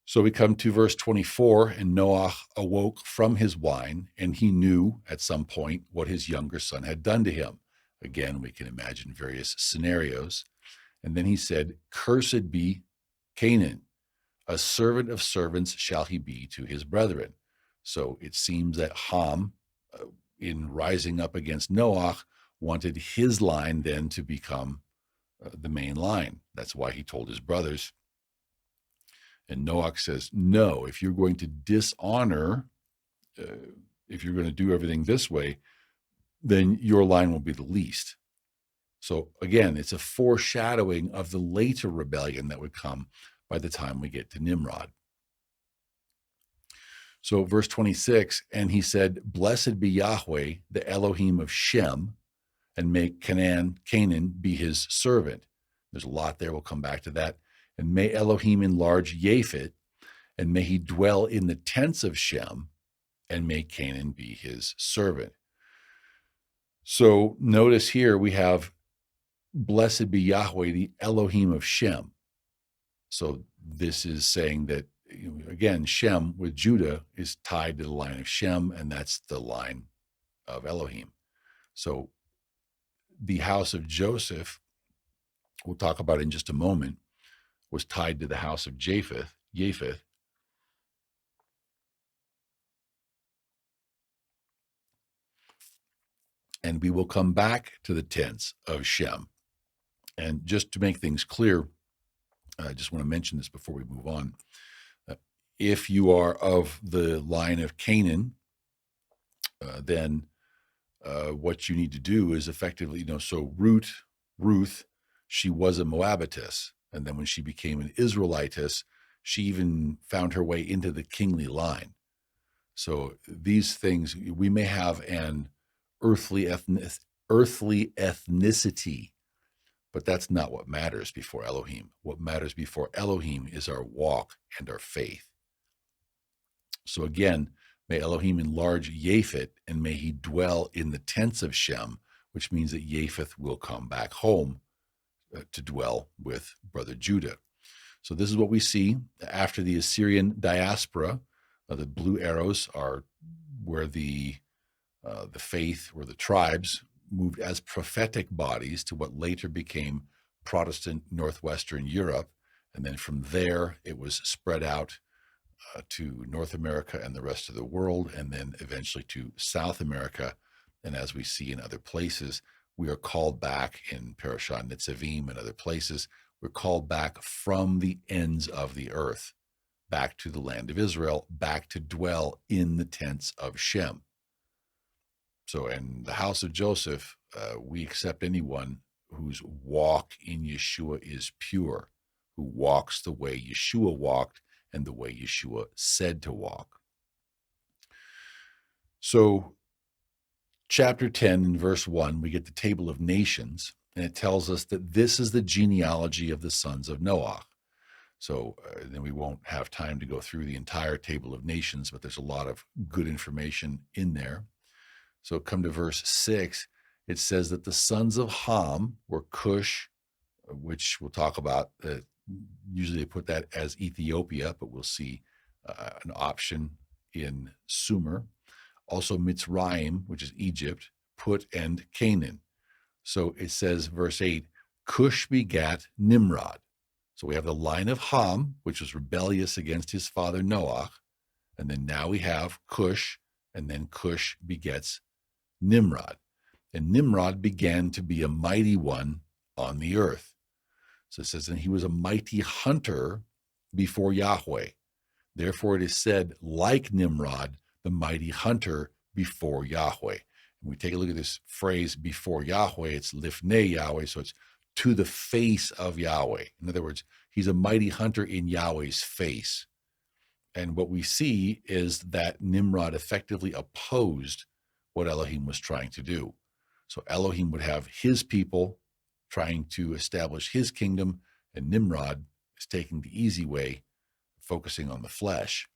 So we come to verse 24, and Noach awoke from his wine, and he knew at some point what his younger son had done to him. Again, we can imagine various scenarios. And then he said, "Cursed be Canaan, a servant of servants shall he be to his brethren." So it seems that Ham, in rising up against Noach, wanted his line then to become the main line. That's why he told his brothers. And Noach says, no, if you're going to dishonor, if you're going to do everything this way, then your line will be the least. So again, it's a foreshadowing of the later rebellion that would come by the time we get to Nimrod. So verse 26, and he said, "Blessed be Yahweh, the Elohim of Shem, and make Canaan be his servant." There's a lot there. We'll come back to that. "And may Elohim enlarge Japheth, and may he dwell in the tents of Shem, and may Canaan be his servant." So notice here we have, "Blessed be Yahweh, the Elohim of Shem." So this is saying that, again, Shem with Judah is tied to the line of Shem, and that's the line of Elohim. So the house of Joseph, we'll talk about in just a moment, was tied to the house of Japheth. And we will come back to the tents of Shem. And just to make things clear, I just want to mention this before we move on. If you are of the line of Canaan, then what you need to do is effectively, so Ruth, she was a Moabitess. And then when she became an Israelitess, she even found her way into the kingly line. So these things, we may have an earthly ethnicity, but that's not what matters before Elohim. What matters before Elohim is our walk and our faith. So again, may Elohim enlarge Japheth, and may he dwell in the tents of Shem, which means that Japheth will come back home to dwell with brother Judah. So this is what we see after the Assyrian diaspora. The blue arrows are where the faith, or the tribes, moved as prophetic bodies to what later became Protestant Northwestern Europe. And then from there, it was spread out to North America and the rest of the world, and then eventually to South America. And as we see in other places, we are called back in Parashat Nitzavim and other places. We're called back from the ends of the earth, back to the land of Israel, back to dwell in the tents of Shem. So in the house of Joseph, we accept anyone whose walk in Yeshua is pure, who walks the way Yeshua walked and the way Yeshua said to walk. So chapter 10 and verse 1, we get the table of nations, and it tells us that this is the genealogy of the sons of Noach. So then we won't have time to go through the entire table of nations, but there's a lot of good information in there. So come to verse 6, it says that the sons of Ham were Cush, which we'll talk about. Usually they put that as Ethiopia, but we'll see an option in Sumer. Also Mitzrayim, which is Egypt, Put, and Canaan. So it says, verse 8, Cush begat Nimrod. So we have the line of Ham, which was rebellious against his father Noach. And then now we have Cush, and then Cush begets Nimrod. And Nimrod began to be a mighty one on the earth. So it says, and he was a mighty hunter before Yahweh. Therefore it is said, like Nimrod, the mighty hunter before Yahweh. When we take a look at this phrase before Yahweh, it's lifnei Yahweh, so it's to the face of Yahweh. In other words, he's a mighty hunter in Yahweh's face. And what we see is that Nimrod effectively opposed what Elohim was trying to do. So Elohim would have his people trying to establish his kingdom, and Nimrod is taking the easy way, focusing on the flesh.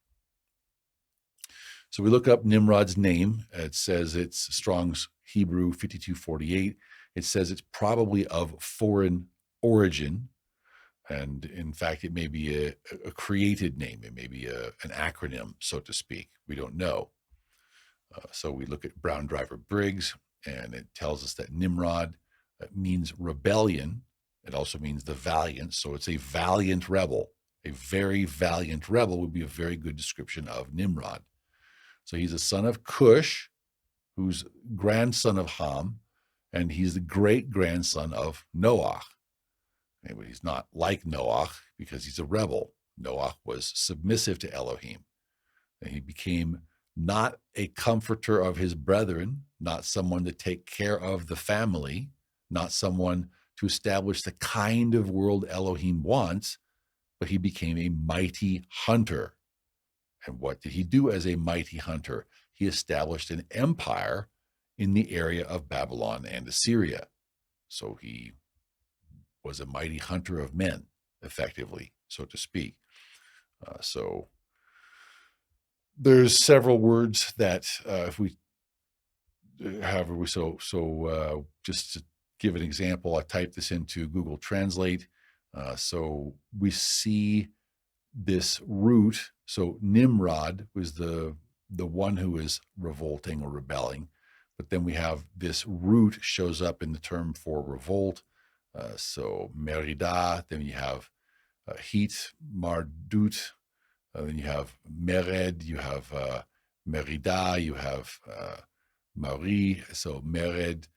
So we look up Nimrod's name. It says it's Strong's Hebrew 5248. It says it's probably of foreign origin. And in fact, it may be a created name. It may be an acronym, so to speak. We don't know. So we look at Brown Driver Briggs, and it tells us that Nimrod means rebellion. It also means the valiant. So it's a valiant rebel. A very valiant rebel would be a very good description of Nimrod. So he's a son of Cush, who's grandson of Ham, and he's the great-grandson of Noach. But he's not like Noach because he's a rebel. Noach was submissive to Elohim. And he became not a comforter of his brethren, not someone to take care of the family, not someone to establish the kind of world Elohim wants, but he became a mighty hunter. And what did he do as a mighty hunter? He established an empire in the area of Babylon and Assyria. So he was a mighty hunter of men, effectively, so to speak. So there's several words that just to give an example, I typed this into Google Translate. So we see this root. So Nimrod was the one who is revolting or rebelling, but then we have this root shows up in the term for revolt. So Merida, then you have heat, Mardut, then you have Mered, you have Merida, you have Marie, so Mered.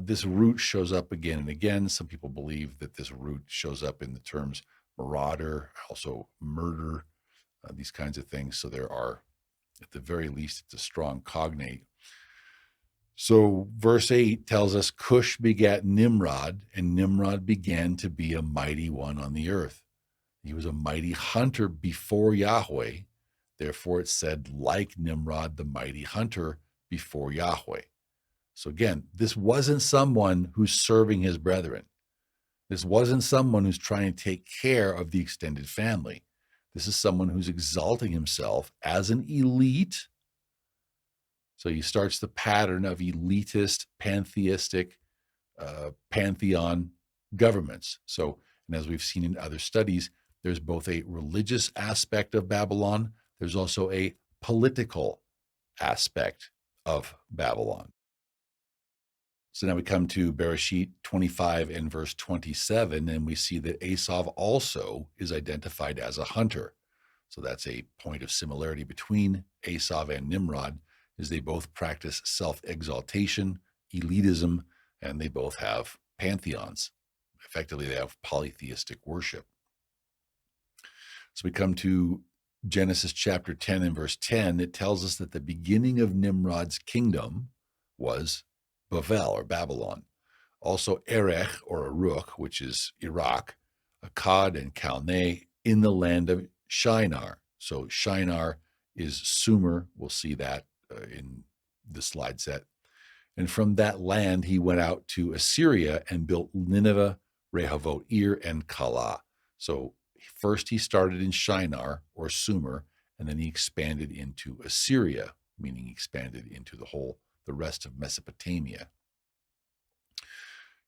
This root shows up again and again. Some people believe that this root shows up in the terms marauder, also murder, these kinds of things. So there are, at the very least, it's a strong cognate. So verse 8 tells us Cush begat Nimrod, and Nimrod began to be a mighty one on the earth. He was a mighty hunter before Yahweh. Therefore it said, like Nimrod, the mighty hunter before Yahweh. So again, this wasn't someone who's serving his brethren. This wasn't someone who's trying to take care of the extended family. This is someone who's exalting himself as an elite. So he starts the pattern of elitist, pantheistic, pantheon governments. So, and as we've seen in other studies, there's both a religious aspect of Babylon. There's also a political aspect of Babylon. So now we come to Bereshit 25 and verse 27, and we see that Esav also is identified as a hunter. So that's a point of similarity between Esav and Nimrod, is they both practice self-exaltation, elitism, and they both have pantheons. Effectively, they have polytheistic worship. So we come to Genesis chapter 10 and verse 10. It tells us that the beginning of Nimrod's kingdom was Babel or Babylon. Also Erech or Uruk, which is Iraq, Akkad and Calneh in the land of Shinar. So Shinar is Sumer. We'll see that in the slide set. And from that land, he went out to Assyria and built Nineveh, Rehoboth Ir, and Calah. So first he started in Shinar or Sumer, and then he expanded into Assyria, meaning he expanded into the rest of Mesopotamia.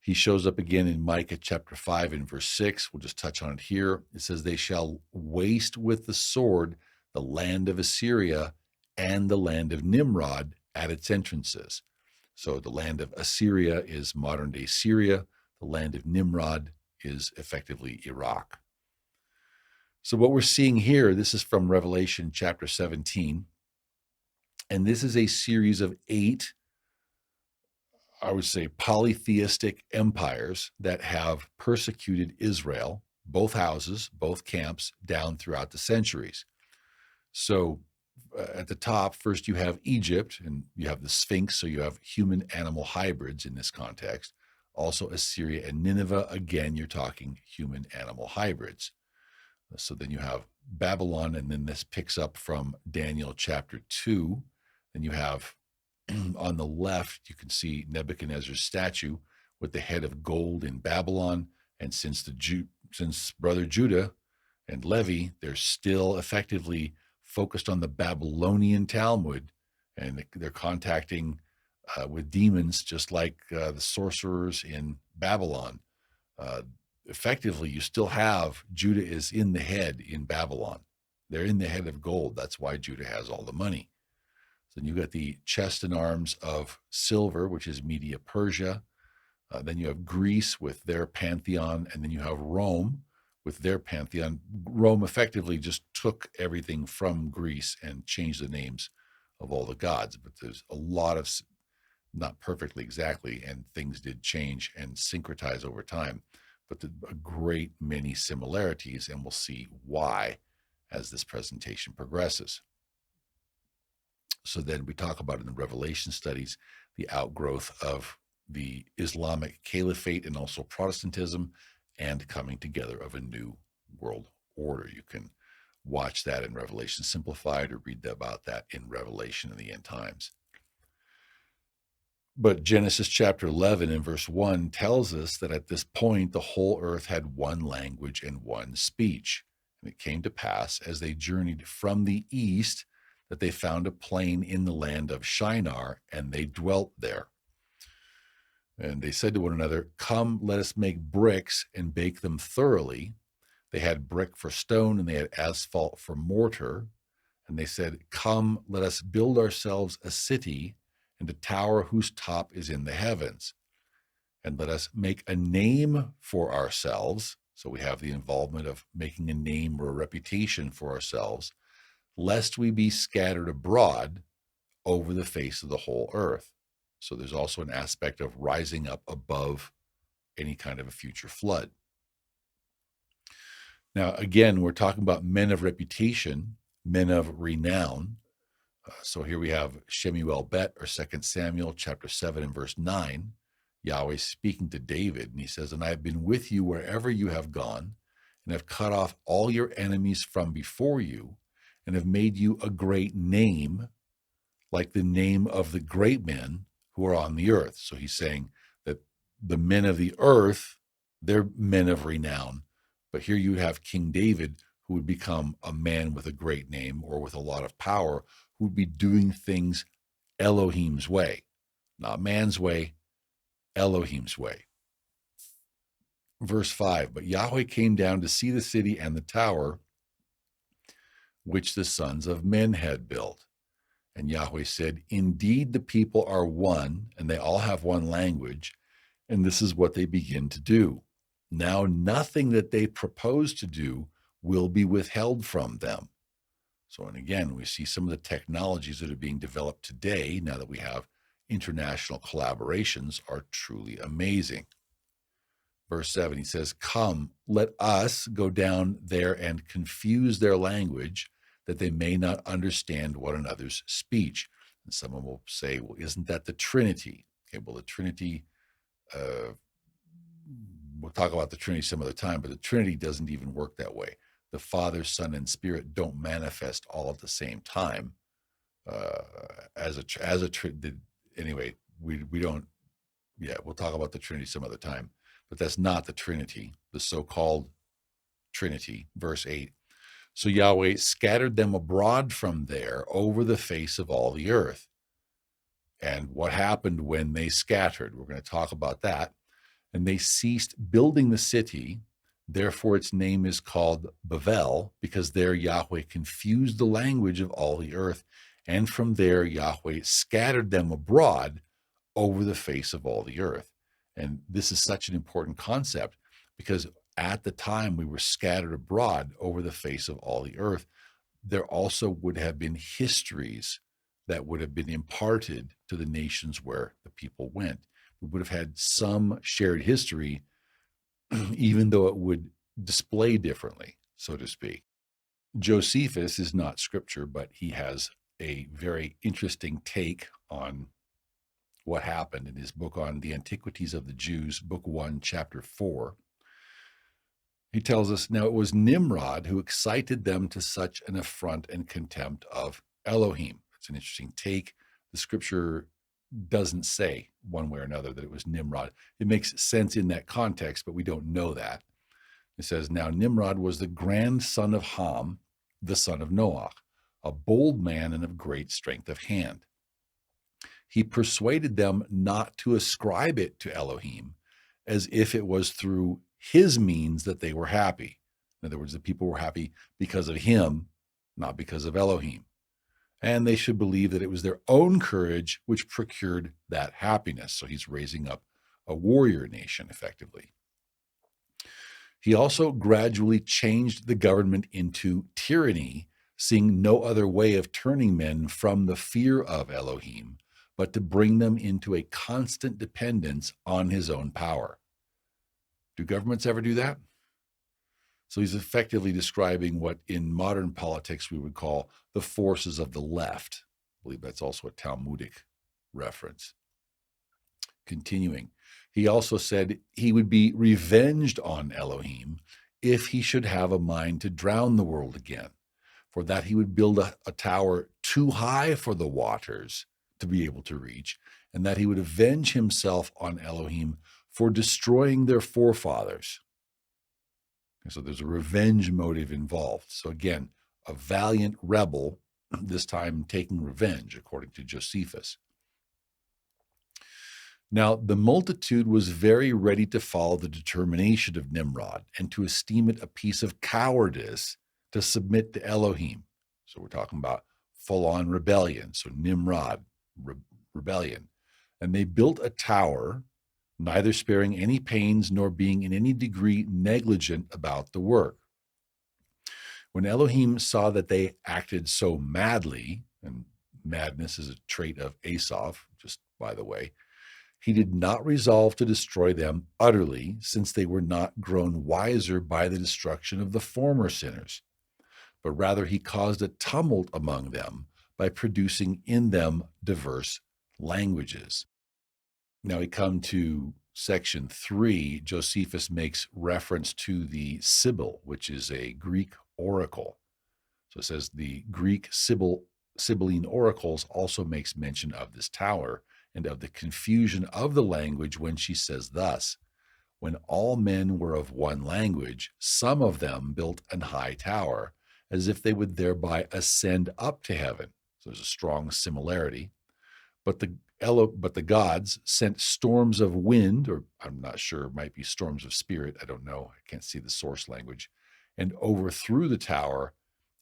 He shows up again in Micah chapter 5 and verse 6. We'll just touch on it here. It says, they shall waste with the sword the land of Assyria and the land of Nimrod at its entrances. So the land of Assyria is modern day Syria. The land of Nimrod is effectively Iraq. So what we're seeing here, this is from Revelation chapter 17. And this is a series of 8, I would say, polytheistic empires that have persecuted Israel, both houses, both camps, down throughout the centuries. So at the top, first you have Egypt, and you have the Sphinx, so you have human-animal hybrids in this context. Also Assyria and Nineveh, again, you're talking human-animal hybrids. So then you have Babylon, and then this picks up from Daniel chapter 2. Then you have on the left, you can see Nebuchadnezzar's statue with the head of gold in Babylon. And since brother Judah and Levi, they're still effectively focused on the Babylonian Talmud, and they're contacting with demons, just like the sorcerers in Babylon. Effectively, you still have Judah is in the head in Babylon. They're in the head of gold. That's why Judah has all the money. So then you got the chest and arms of silver, which is Media Persia. Then you have Greece with their pantheon, and then you have Rome with their pantheon. Rome effectively just took everything from Greece and changed the names of all the gods. But there's a lot of, not perfectly exactly, and things did change and syncretize over time, but a great many similarities, and we'll see why as this presentation progresses. So then we talk about in the Revelation studies the outgrowth of the Islamic Caliphate and also Protestantism, and coming together of a new world order. You can watch that in Revelation Simplified or read about that in Revelation in the End Times. But Genesis chapter 11 and verse 1 tells us that at this point, the whole earth had one language and one speech. And it came to pass, as they journeyed from the east, that they found a plain in the land of Shinar, and they dwelt there. And they said to one another, come, let us make bricks and bake them thoroughly. They had brick for stone, and they had asphalt for mortar. And they said, come, let us build ourselves a city, and a tower whose top is in the heavens. And let us make a name for ourselves. So we have the involvement of making a name or a reputation for ourselves, lest we be scattered abroad over the face of the whole earth. So there's also an aspect of rising up above any kind of a future flood. Now, again, we're talking about men of reputation, men of renown. So here we have Shemuel Bet, or 2 Samuel chapter 7 and verse 9. Yahweh speaking to David, and he says, and I have been with you wherever you have gone, and have cut off all your enemies from before you, and have made you a great name, like the name of the great men who are on the earth. So he's saying that the men of the earth, they're men of renown. But here you have King David, who would become a man with a great name or with a lot of power, who would be doing things Elohim's way, not man's way, Elohim's way. Verse 5, but Yahweh came down to see the city and the tower which the sons of men had built. And Yahweh said, indeed, the people are one, and they all have one language, and this is what they begin to do. Now, nothing that they propose to do will be withheld from them. So, and again, we see some of the technologies that are being developed today, now that we have international collaborations, are truly amazing. Verse 7, he says, come, let us go down there and confuse their language, that they may not understand one another's speech. And someone will say, well, isn't that the Trinity? Okay, well, the Trinity, we'll talk about the Trinity some other time, but the Trinity doesn't even work that way. The Father, Son, and Spirit don't manifest all at the same time. Anyway, we don't, yeah, we'll talk about the Trinity some other time, but that's not the Trinity, the so-called Trinity. Verse 8. So Yahweh scattered them abroad from there over the face of all the earth. And what happened when they scattered? We're going to talk about that. And they ceased building the city. Therefore, its name is called Babel, because there Yahweh confused the language of all the earth. And from there, Yahweh scattered them abroad over the face of all the earth. And this is such an important concept because at the time we were scattered abroad over the face of all the earth, there also would have been histories that would have been imparted to the nations where the people went. We would have had some shared history, even though it would display differently, so to speak. Josephus is not scripture, but he has a very interesting take on what happened in his book on the Antiquities of the Jews, book 1, chapter 4. He tells us, now it was Nimrod who excited them to such an affront and contempt of Elohim. It's an interesting take. The scripture doesn't say one way or another that it was Nimrod. It makes sense in that context, but we don't know that. It says, now Nimrod was the grandson of Ham, the son of Noach, a bold man and of great strength of hand. He persuaded them not to ascribe it to Elohim, as if it was through his means that they were happy. In other words, the people were happy because of him, not because of Elohim. And they should believe that it was their own courage which procured that happiness. So he's raising up a warrior nation, effectively. He also gradually changed the government into tyranny, seeing no other way of turning men from the fear of Elohim, but to bring them into a constant dependence on his own power. Do governments ever do that? So he's effectively describing what in modern politics we would call the forces of the left. I believe that's also a Talmudic reference. Continuing, he also said he would be revenged on Elohim if he should have a mind to drown the world again, for that he would build a tower too high for the waters to be able to reach, and that he would avenge himself on Elohim for destroying their forefathers. And so there's a revenge motive involved. So again, a valiant rebel, this time taking revenge, according to Josephus. Now, the multitude was very ready to follow the determination of Nimrod and to esteem it a piece of cowardice to submit to Elohim. So we're talking about full-on rebellion. So Nimrod, rebellion. And they built a tower, neither sparing any pains nor being in any degree negligent about the work. When Elohim saw that they acted so madly, and madness is a trait of Asaph, just by the way, he did not resolve to destroy them utterly, since they were not grown wiser by the destruction of the former sinners, but rather he caused a tumult among them by producing in them diverse languages. Now we come to section 3. Josephus makes reference to the Sibyl, which is a Greek oracle. So it says the Greek Sibylline oracles also makes mention of this tower and of the confusion of the language when she says thus, when all men were of one language, some of them built an high tower, as if they would thereby ascend up to heaven. So there's a strong similarity. But the gods sent storms of wind, or I'm not sure, it might be storms of spirit, I don't know, I can't see the source language, and overthrew the tower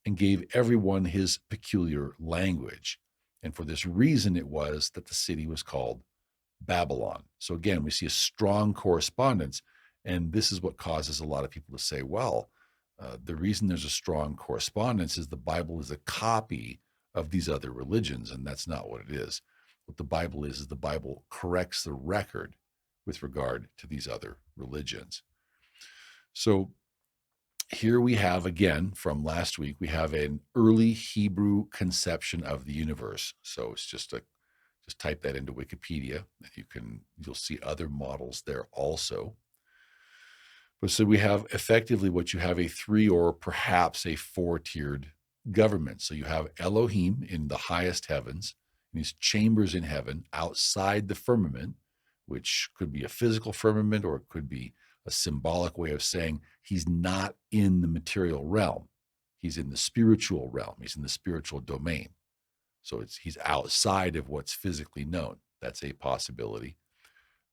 and gave everyone his peculiar language. And for this reason it was that the city was called Babylon. So again, we see a strong correspondence, and this is what causes a lot of people to say, well, the reason there's a strong correspondence is the Bible is a copy of these other religions, and that's not what it is. What the Bible is the Bible corrects the record with regard to these other religions. So here we have, again, from last week, we have an early Hebrew conception of the universe. So it's just type that into Wikipedia, and you'll see other models there also. But so we have effectively what you have a 3 or perhaps a 4-tiered government. So you have Elohim in the highest heavens, these chambers in heaven outside the firmament, which could be a physical firmament or it could be a symbolic way of saying he's not in the material realm. He's in the spiritual realm. He's in the spiritual domain. So he's outside of what's physically known. That's a possibility.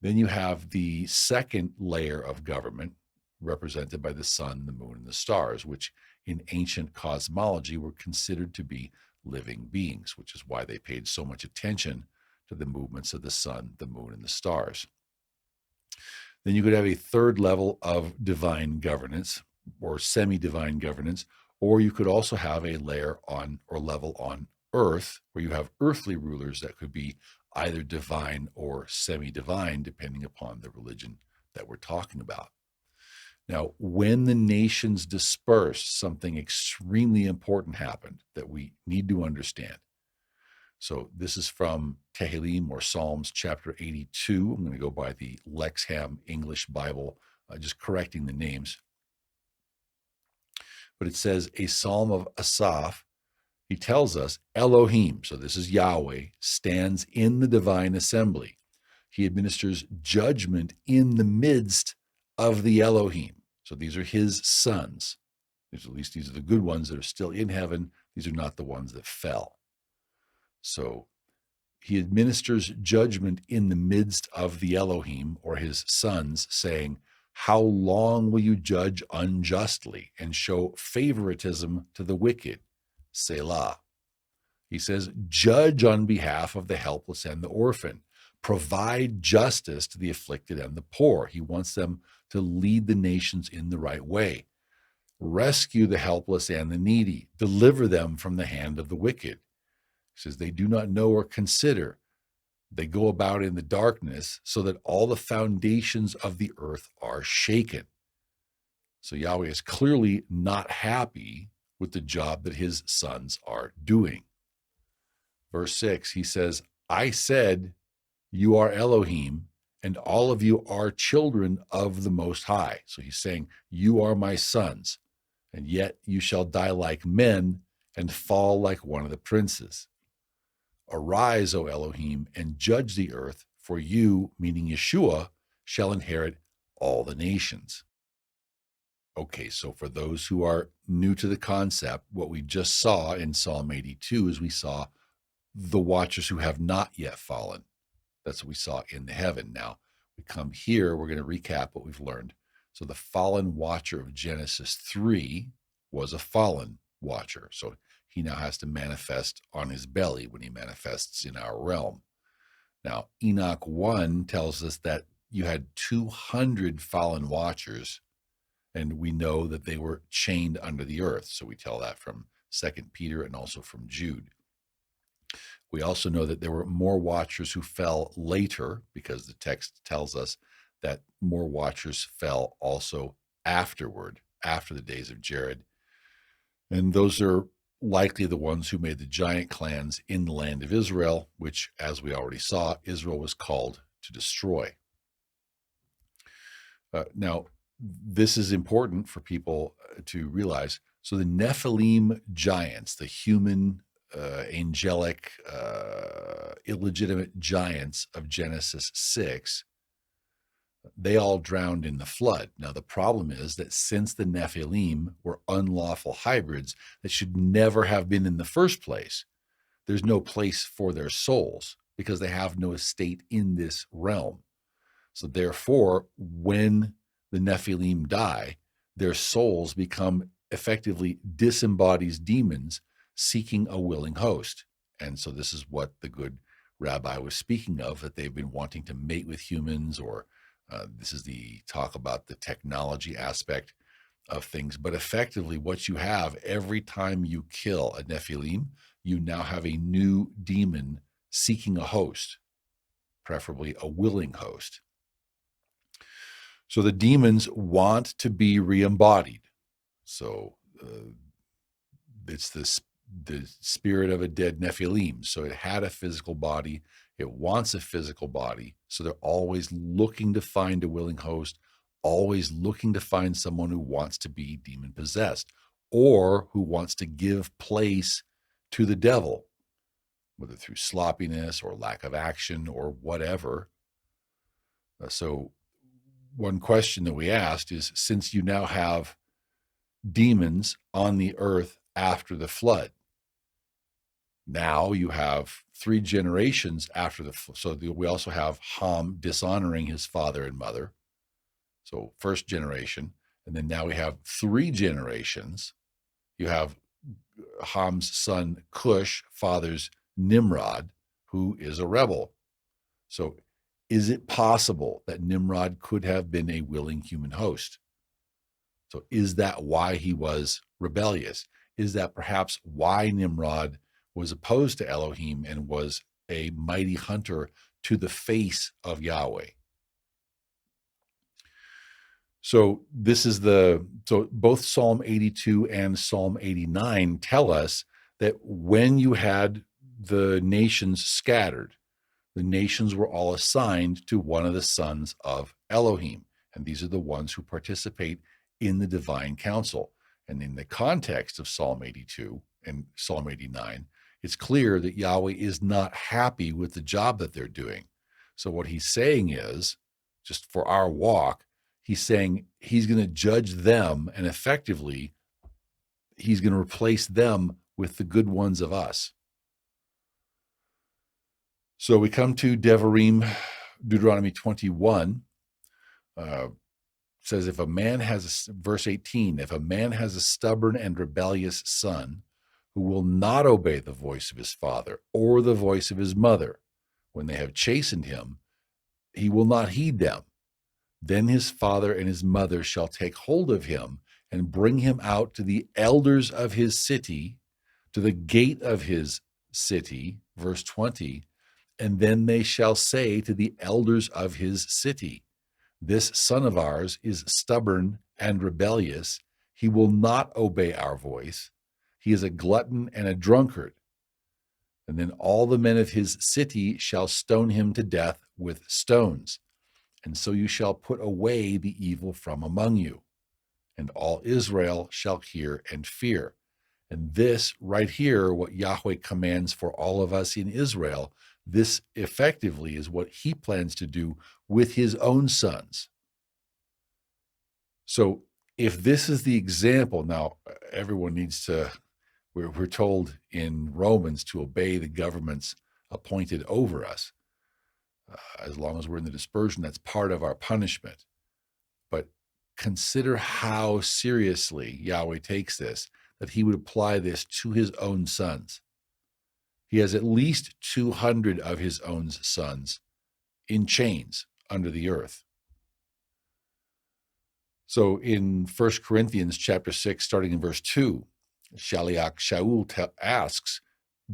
Then you have the second layer of government represented by the sun, the moon, and the stars, which in ancient cosmology were considered to be living beings, which is why they paid so much attention to the movements of the sun, the moon, and the stars. Then you could have a third level of divine governance or semi-divine governance, or you could also have a layer on or level on earth where you have earthly rulers that could be either divine or semi-divine, depending upon the religion that we're talking about. Now, when the nations dispersed, something extremely important happened that we need to understand. So this is from Tehillim or Psalms chapter 82. I'm going to go by the Lexham English Bible, just correcting the names. But it says, a psalm of Asaph. He tells us Elohim, so this is Yahweh, stands in the divine assembly. He administers judgment in the midst of the Elohim. So these are his sons. At least these are the good ones that are still in heaven. These are not the ones that fell. So he administers judgment in the midst of the Elohim or his sons, saying, how long will you judge unjustly and show favoritism to the wicked? Selah. He says, judge on behalf of the helpless and the orphan. Provide justice to the afflicted and the poor. He wants them to lead the nations in the right way. Rescue the helpless and the needy. Deliver them from the hand of the wicked. He says, they do not know or consider. They go about in the darkness so that all the foundations of the earth are shaken. So Yahweh is clearly not happy with the job that his sons are doing. Verse 6, he says, I said, you are Elohim, and all of you are children of the Most High. So he's saying, you are my sons, and yet you shall die like men and fall like one of the princes. Arise, O Elohim, and judge the earth, for you, meaning Yeshua, shall inherit all the nations. Okay, so for those who are new to the concept, what we just saw in Psalm 82 is we saw the watchers who have not yet fallen. That's what we saw in the heaven. Now, we come here, we're going to recap what we've learned. So the fallen watcher of Genesis 3 was a fallen watcher. So he now has to manifest on his belly when he manifests in our realm. Now, Enoch 1 tells us that you had 200 fallen watchers, and we know that they were chained under the earth. So we tell that from 2 Peter and also from Jude. We also know that there were more watchers who fell later, because the text tells us that more watchers fell also afterward, after the days of Jared. And those are likely the ones who made the giant clans in the land of Israel, which, as we already saw, Israel was called to destroy. Now, this is important for people to realize. So the Nephilim giants, the human, angelic, illegitimate giants of Genesis 6, they all drowned in the flood. Now, the problem is that since the Nephilim were unlawful hybrids that should never have been in the first place, there's no place for their souls because they have no estate in this realm. So therefore, when the Nephilim die, their souls become effectively disembodied demons seeking a willing host. And so this is what the good rabbi was speaking of, that they've been wanting to mate with humans, or this is the talk about the technology aspect of things. But effectively, what you have every time you kill a Nephilim, you now have a new demon seeking a host, preferably a willing host. So the demons want to be re-embodied. So it's the spirit of a dead Nephilim. So it had a physical body. It wants a physical body. So they're always looking to find a willing host, always looking to find someone who wants to be demon possessed or who wants to give place to the devil. whether through sloppiness or lack of action or whatever. So one question that we asked is, since you now have demons on the earth after the flood, now you have 3 generations after the flood. So we also have Ham dishonoring his father and mother. So first generation. And then now we have 3 generations. You have Ham's son Cush fathers Nimrod, who is a rebel. So is it possible that Nimrod could have been a willing human host? So is that why he was rebellious? Is that perhaps why Nimrod was opposed to Elohim and was a mighty hunter to the face of Yahweh? So both Psalm 82 and Psalm 89 tell us that when you had the nations scattered, the nations were all assigned to one of the sons of Elohim. And these are the ones who participate in the divine council. And in the context of Psalm 82 and Psalm 89, it's clear that Yahweh is not happy with the job that they're doing. So what he's saying is, just for our walk, he's saying he's going to judge them, and effectively, he's going to replace them with the good ones of us. So we come to Devarim, Deuteronomy 21, says, if a man has, verse 18, if a man has a stubborn and rebellious son who will not obey the voice of his father or the voice of his mother, when they have chastened him, he will not heed them. Then his father and his mother shall take hold of him and bring him out to the elders of his city, to the gate of his city, verse 20, and then they shall say to the elders of his city, this son of ours is stubborn and rebellious. He will not obey our voice. He is a glutton and a drunkard. And then all the men of his city shall stone him to death with stones. And so you shall put away the evil from among you. And all Israel shall hear and fear. And this right here, what Yahweh commands for all of us in Israel, this effectively is what he plans to do with his own sons. So if this is the example, now everyone needs to, we're told in Romans to obey the governments appointed over us. As long as we're in the dispersion, that's part of our punishment. But consider how seriously Yahweh takes this, that he would apply this to his own sons. He has at least 200 of his own sons in chains under the earth. So in 1 Corinthians chapter 6, starting in verse 2, Shaliach Shaul asks,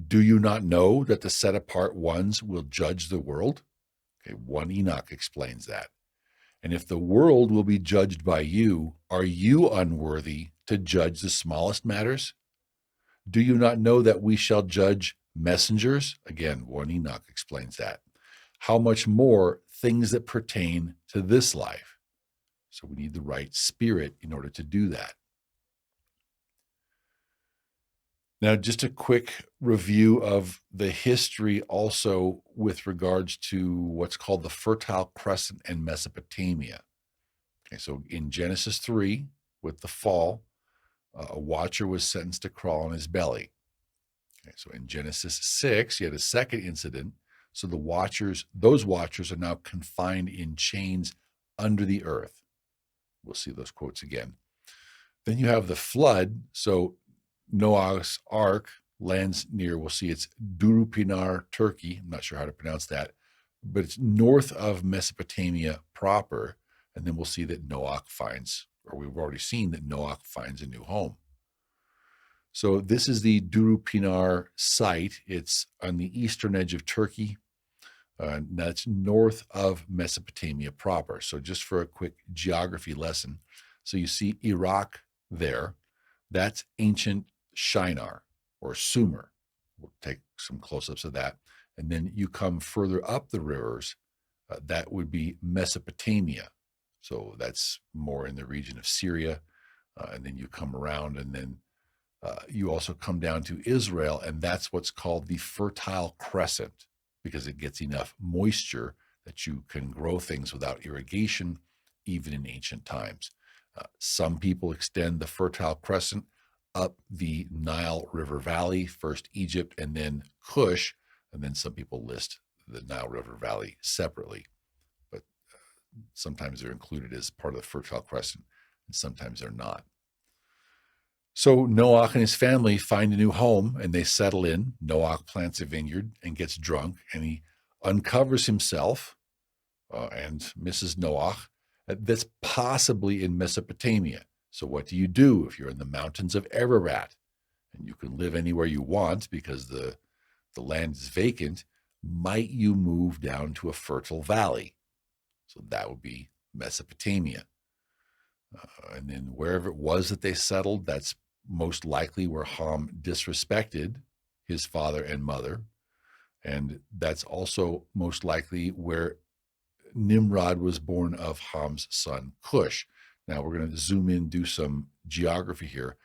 do you not know that the set-apart ones will judge the world? Okay, 1 Enoch explains that. And if the world will be judged by you, are you unworthy to judge the smallest matters? Do you not know that we shall judge messengers? Again, 1 Enoch explains that. How much more things that pertain to this life? So we need the right spirit in order to do that. Now, just a quick review of the history also with regards to what's called the Fertile Crescent and Mesopotamia. Okay, so in Genesis 3, with the fall, a watcher was sentenced to crawl on his belly. Okay, so in Genesis 6, you had a second incident. So those watchers are now confined in chains under the earth. We'll see those quotes again. Then you have the flood. So Noah's Ark lands near, we'll see it's Durupinar, Turkey. I'm not sure how to pronounce that, but it's north of Mesopotamia proper. And then we'll see that Noach finds, or we've already seen that Noach finds a new home. So this is the Durupinar site. It's on the eastern edge of Turkey. That's north of Mesopotamia proper. So just for a quick geography lesson. So you see Iraq there. That's ancient Shinar or Sumer. We'll take some close-ups of that. And then you come further up the rivers. That would be Mesopotamia. So that's more in the region of Syria. And then you come around, and then You also come down to Israel, and that's what's called the Fertile Crescent, because it gets enough moisture that you can grow things without irrigation, even in ancient times. Some people extend the Fertile Crescent up the Nile River Valley, first Egypt and then Cush, and then some people list the Nile River Valley separately. But sometimes they're included as part of the Fertile Crescent, and sometimes they're not. So Noach and his family find a new home, and they settle in. Noach plants a vineyard and gets drunk, and he uncovers himself and Mrs. Noach. That's possibly in Mesopotamia. So what do you do if you're in the mountains of Ararat? And you can live anywhere you want because the land is vacant. Might you move down to a fertile valley? So that would be Mesopotamia. And then wherever it was that they settled, that's most likely where Ham disrespected his father and mother. And that's also most likely where Nimrod was born of Ham's son, Cush. Now we're going to zoom in, do some geography here.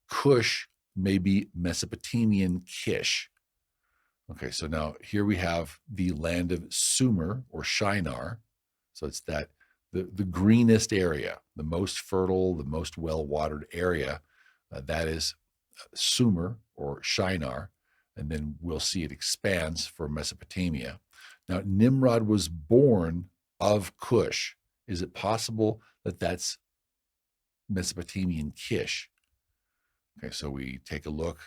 Cush may be Mesopotamian Kish. Okay, so now here we have the land of Sumer or Shinar. So it's that the greenest area, the most fertile, the most well-watered area, that is Sumer or Shinar. And then we'll see it expands for Mesopotamia. Now, Nimrod was born of Cush. Is it possible that that's Mesopotamian Kish? Okay, so we take a look,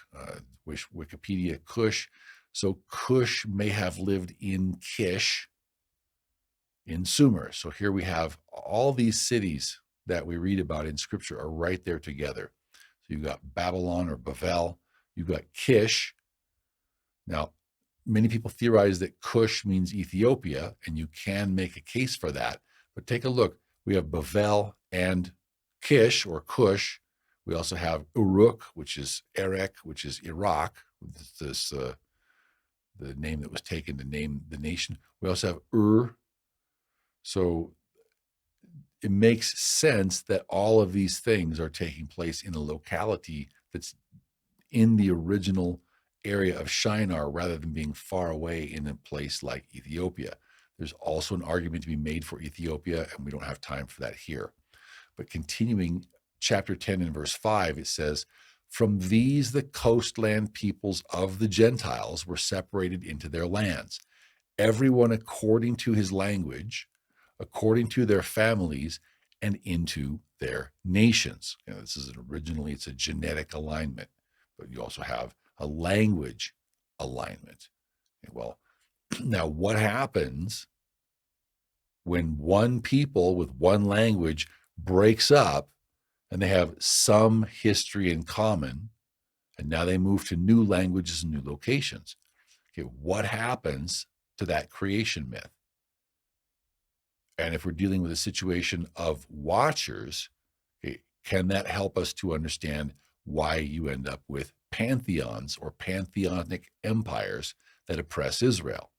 Wikipedia, Cush. So Cush may have lived in Kish, in Sumer. So here we have all these cities that we read about in Scripture are right there together. So you've got Babylon or Babel, you've got Kish. Now, many people theorize that Cush means Ethiopia, and you can make a case for that. But take a look. We have Babel and Kish or Cush. We also have Uruk, which is Erech, which is Iraq. This the name that was taken to name the nation. We also have Ur. So it makes sense that all of these things are taking place in a locality that's in the original area of Shinar rather than being far away in a place like Ethiopia. There's also an argument to be made for Ethiopia, and we don't have time for that here. But continuing chapter 10 and verse 5, it says, "From these the coastland peoples of the Gentiles were separated into their lands, everyone according to his language, according to their families, and into their nations." You know, this is originally, it's a genetic alignment, but you also have a language alignment. Okay, well, now what happens when one people with one language breaks up and they have some history in common, and now they move to new languages and new locations? Okay, what happens to that creation myth? And if we're dealing with a situation of watchers, okay, can that help us to understand why you end up with pantheons or pantheonic empires that oppress Israel?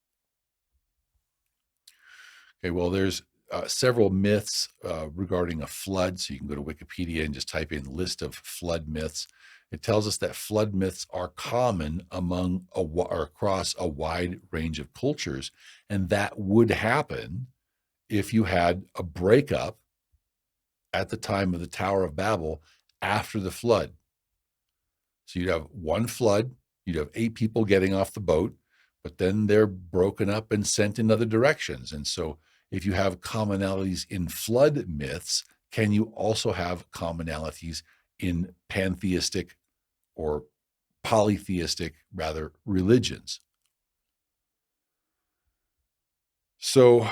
Okay, well, there's several myths regarding a flood. So you can go to Wikipedia and just type in list of flood myths. It tells us that flood myths are common among or across a wide range of cultures, and that would happen if you had a breakup at the time of the Tower of Babel after the flood. So you'd have one flood, you'd have 8 people getting off the boat, but then they're broken up and sent in other directions. And so if you have commonalities in flood myths, can you also have commonalities in pantheistic or polytheistic, rather, religions? So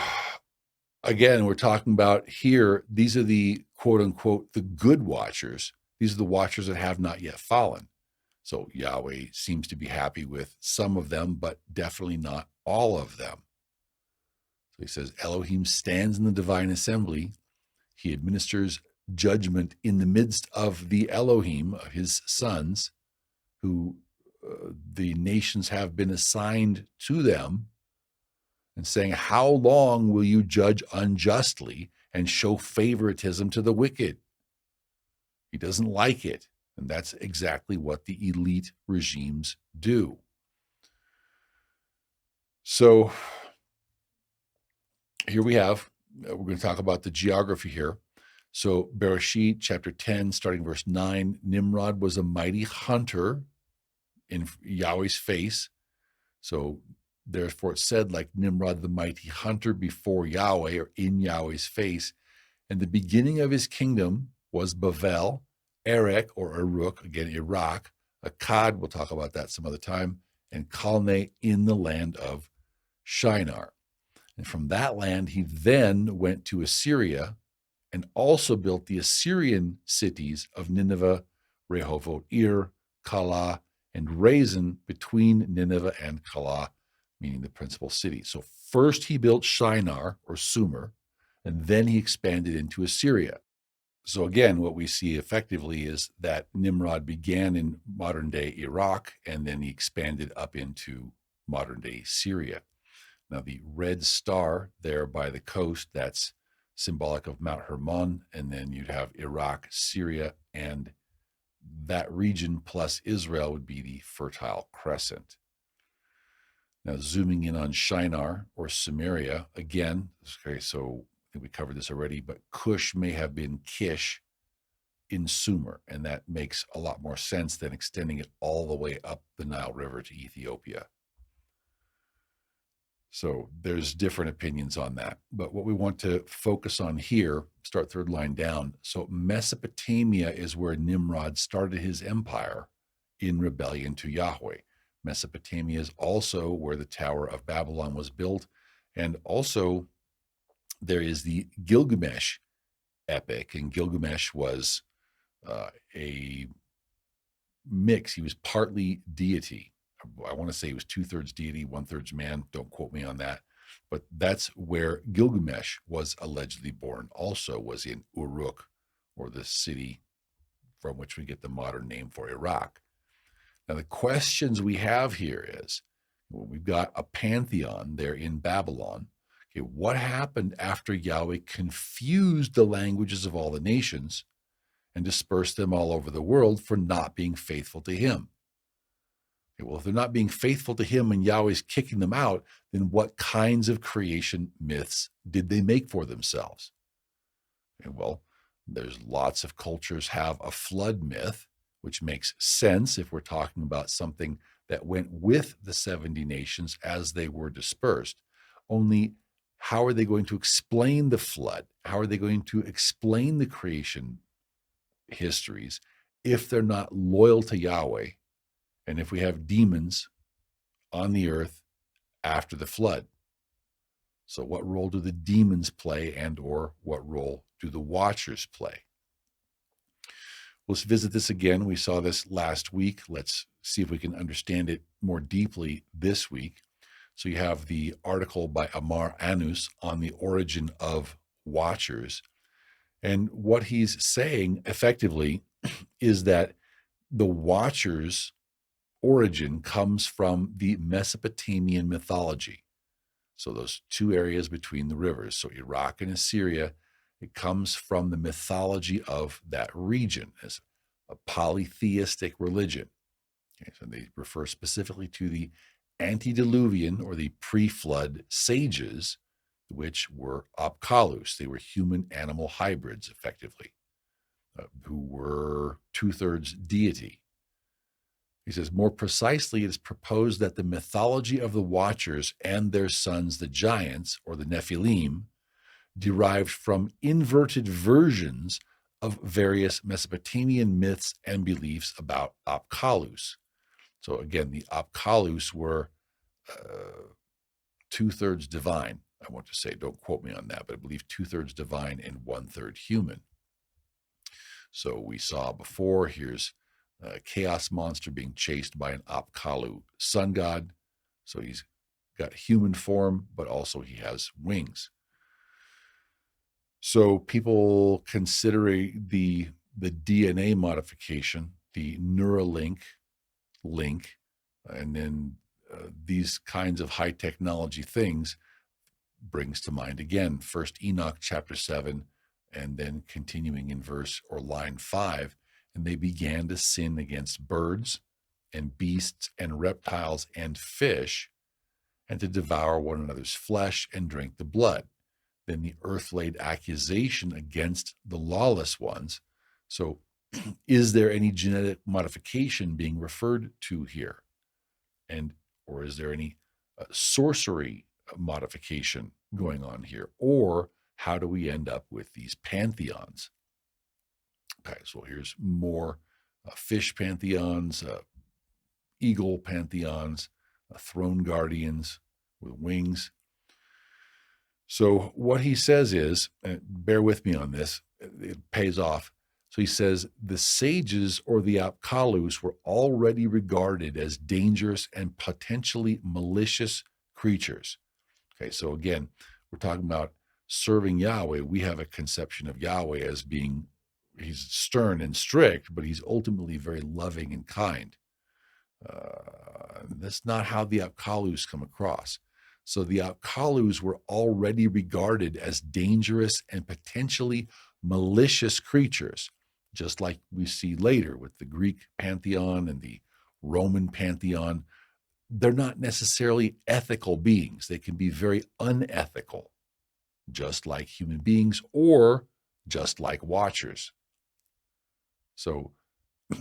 again, we're talking about here, these are the quote unquote, the good watchers. These are the watchers that have not yet fallen. So Yahweh seems to be happy with some of them, but definitely not all of them. So he says, Elohim stands in the divine assembly. He administers judgment in the midst of the Elohim, of his sons, who the nations have been assigned to them, and saying, how long will you judge unjustly and show favoritism to the wicked? He doesn't like it. And that's exactly what the elite regimes do. So here we have, we're going to talk about the geography here. So Bereshit chapter 10, starting verse 9, Nimrod was a mighty hunter in Yahweh's face. So therefore it said, like Nimrod, the mighty hunter before Yahweh, or in Yahweh's face. And the beginning of his kingdom was Babel, Erech or Uruk, again, Iraq, Akkad, we'll talk about that some other time, and Calneh in the land of Shinar. And from that land, he then went to Assyria and also built the Assyrian cities of Nineveh, Rehoboth, Ir, Calah, and Resen between Nineveh and Calah, meaning the principal city. So first he built Shinar or Sumer, and then he expanded into Assyria. So again, what we see effectively is that Nimrod began in modern-day Iraq, and then he expanded up into modern-day Syria. Now, the red star there by the coast, that's symbolic of Mount Hermon, and then you'd have Iraq, Syria, and that region plus Israel would be the Fertile Crescent. Now, zooming in on Shinar or Samaria, again, okay, so I think we covered this already, but Cush may have been Kish in Sumer, and that makes a lot more sense than extending it all the way up the Nile River to Ethiopia. So there's different opinions on that. But what we want to focus on here, start third line down. So Mesopotamia is where Nimrod started his empire in rebellion to Yahweh. Mesopotamia is also where the Tower of Babylon was built. And also there is the Gilgamesh epic. And Gilgamesh was a mix. He was partly deity. I want to say he was 2/3 deity, 1/3 man. Don't quote me on that. But that's where Gilgamesh was allegedly born. Also was in Uruk, or the city from which we get the modern name for Iraq. Now, the questions we have here is, well, we've got a pantheon there in Babylon. Okay, what happened after Yahweh confused the languages of all the nations and dispersed them all over the world for not being faithful to him? Okay, well, if they're not being faithful to him and Yahweh's kicking them out, then what kinds of creation myths did they make for themselves? Okay, well, there's lots of cultures have a flood myth, which makes sense if we're talking about something that went with the 70 nations as they were dispersed. Only how are they going to explain the flood? How are they going to explain the creation histories if they're not loyal to Yahweh? And if we have demons on the earth after the flood? So what role do the demons play, and or what role do the watchers play? Let's visit this again. We saw this last week. Let's see if we can understand it more deeply this week. So you have the article by Amar Anus on the origin of watchers. And what he's saying effectively is that the watchers' origin comes from the Mesopotamian mythology. So those two areas between the rivers, so Iraq and Assyria, it comes from the mythology of that region as a polytheistic religion. Okay, so they refer specifically to the antediluvian or the pre-flood sages, which were Apkalus. They were human-animal hybrids, effectively, who were 2/3 deity. He says, more precisely, it is proposed that the mythology of the Watchers and their sons, the giants, or the Nephilim, derived from inverted versions of various Mesopotamian myths and beliefs about Apkalus. So again, the Apkalus were 2/3 divine. I want to say, don't quote me on that, but I believe 2/3 divine and 1/3 human. So we saw before, here's a chaos monster being chased by an Apkallu sun god. So he's got human form, but also he has wings. So people consider the DNA modification, the Neuralink link, and then these kinds of high technology things brings to mind again, first Enoch chapter 7, and then continuing in verse or line 5. and they began to sin against birds and beasts and reptiles and fish, and to devour one another's flesh and drink the blood. Then the earth laid accusation against the lawless ones. So, is there any genetic modification being referred to here? Or is there any sorcery modification going on here? Or how do we end up with these pantheons? Okay, so here's more fish pantheons, eagle pantheons, throne guardians with wings. So what he says is, bear with me on this, it pays off. So he says, the sages or the Apkalus were already regarded as dangerous and potentially malicious creatures. Okay, so again, we're talking about serving Yahweh. We have a conception of Yahweh as being, he's stern and strict, but he's ultimately very loving and kind. That's not how the Apkalus come across. So the Apkalus were already regarded as dangerous and potentially malicious creatures, just like we see later with the Greek pantheon and the Roman pantheon. They're not necessarily ethical beings. They can be very unethical, just like human beings or just like watchers. So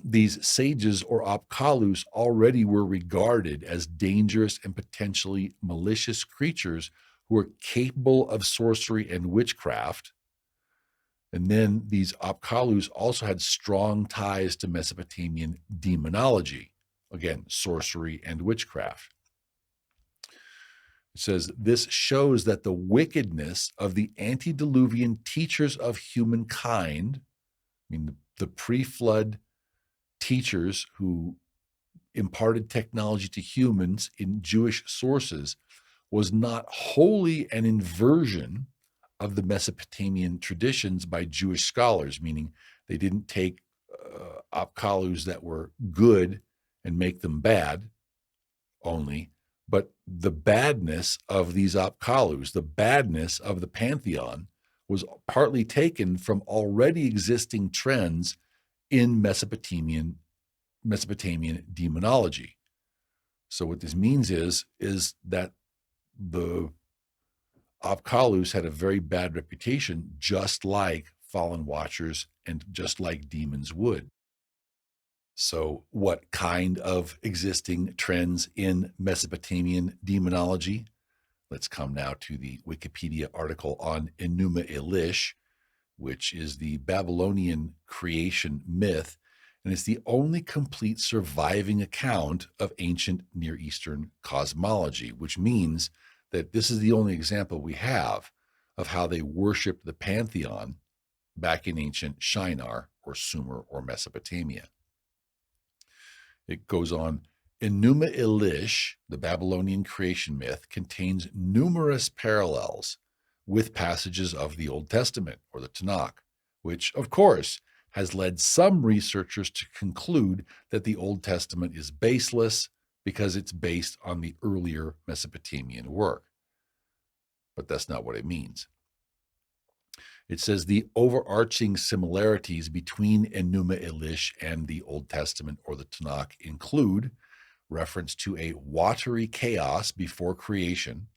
these sages or Apkalus already were regarded as dangerous and potentially malicious creatures who were capable of sorcery and witchcraft. And then these Apkalus also had strong ties to Mesopotamian demonology, again, sorcery and witchcraft. It says, this shows that the wickedness of the antediluvian teachers of humankind, I mean, the pre-flood teachers who imparted technology to humans in Jewish sources, was not wholly an inversion of the Mesopotamian traditions by Jewish scholars, meaning they didn't take Apkalus that were good and make them bad only, but the badness of these Apkalus, the badness of the pantheon, was partly taken from already existing trends in Mesopotamian demonology. So what this means is that the Apkalus had a very bad reputation, just like fallen watchers and just like demons would. So what kind of existing trends in Mesopotamian demonology? Let's come now to the Wikipedia article on Enuma Elish, which is the Babylonian creation myth, and it's the only complete surviving account of ancient Near Eastern cosmology, which means that this is the only example we have of how they worshiped the pantheon back in ancient Shinar or Sumer or Mesopotamia. It goes on, Enuma Elish, the Babylonian creation myth, contains numerous parallels with passages of the Old Testament or the Tanakh, which, of course, has led some researchers to conclude that the Old Testament is baseless because it's based on the earlier Mesopotamian work. But that's not what it means. It says the overarching similarities between Enuma Elish and the Old Testament or the Tanakh include reference to a watery chaos before creation,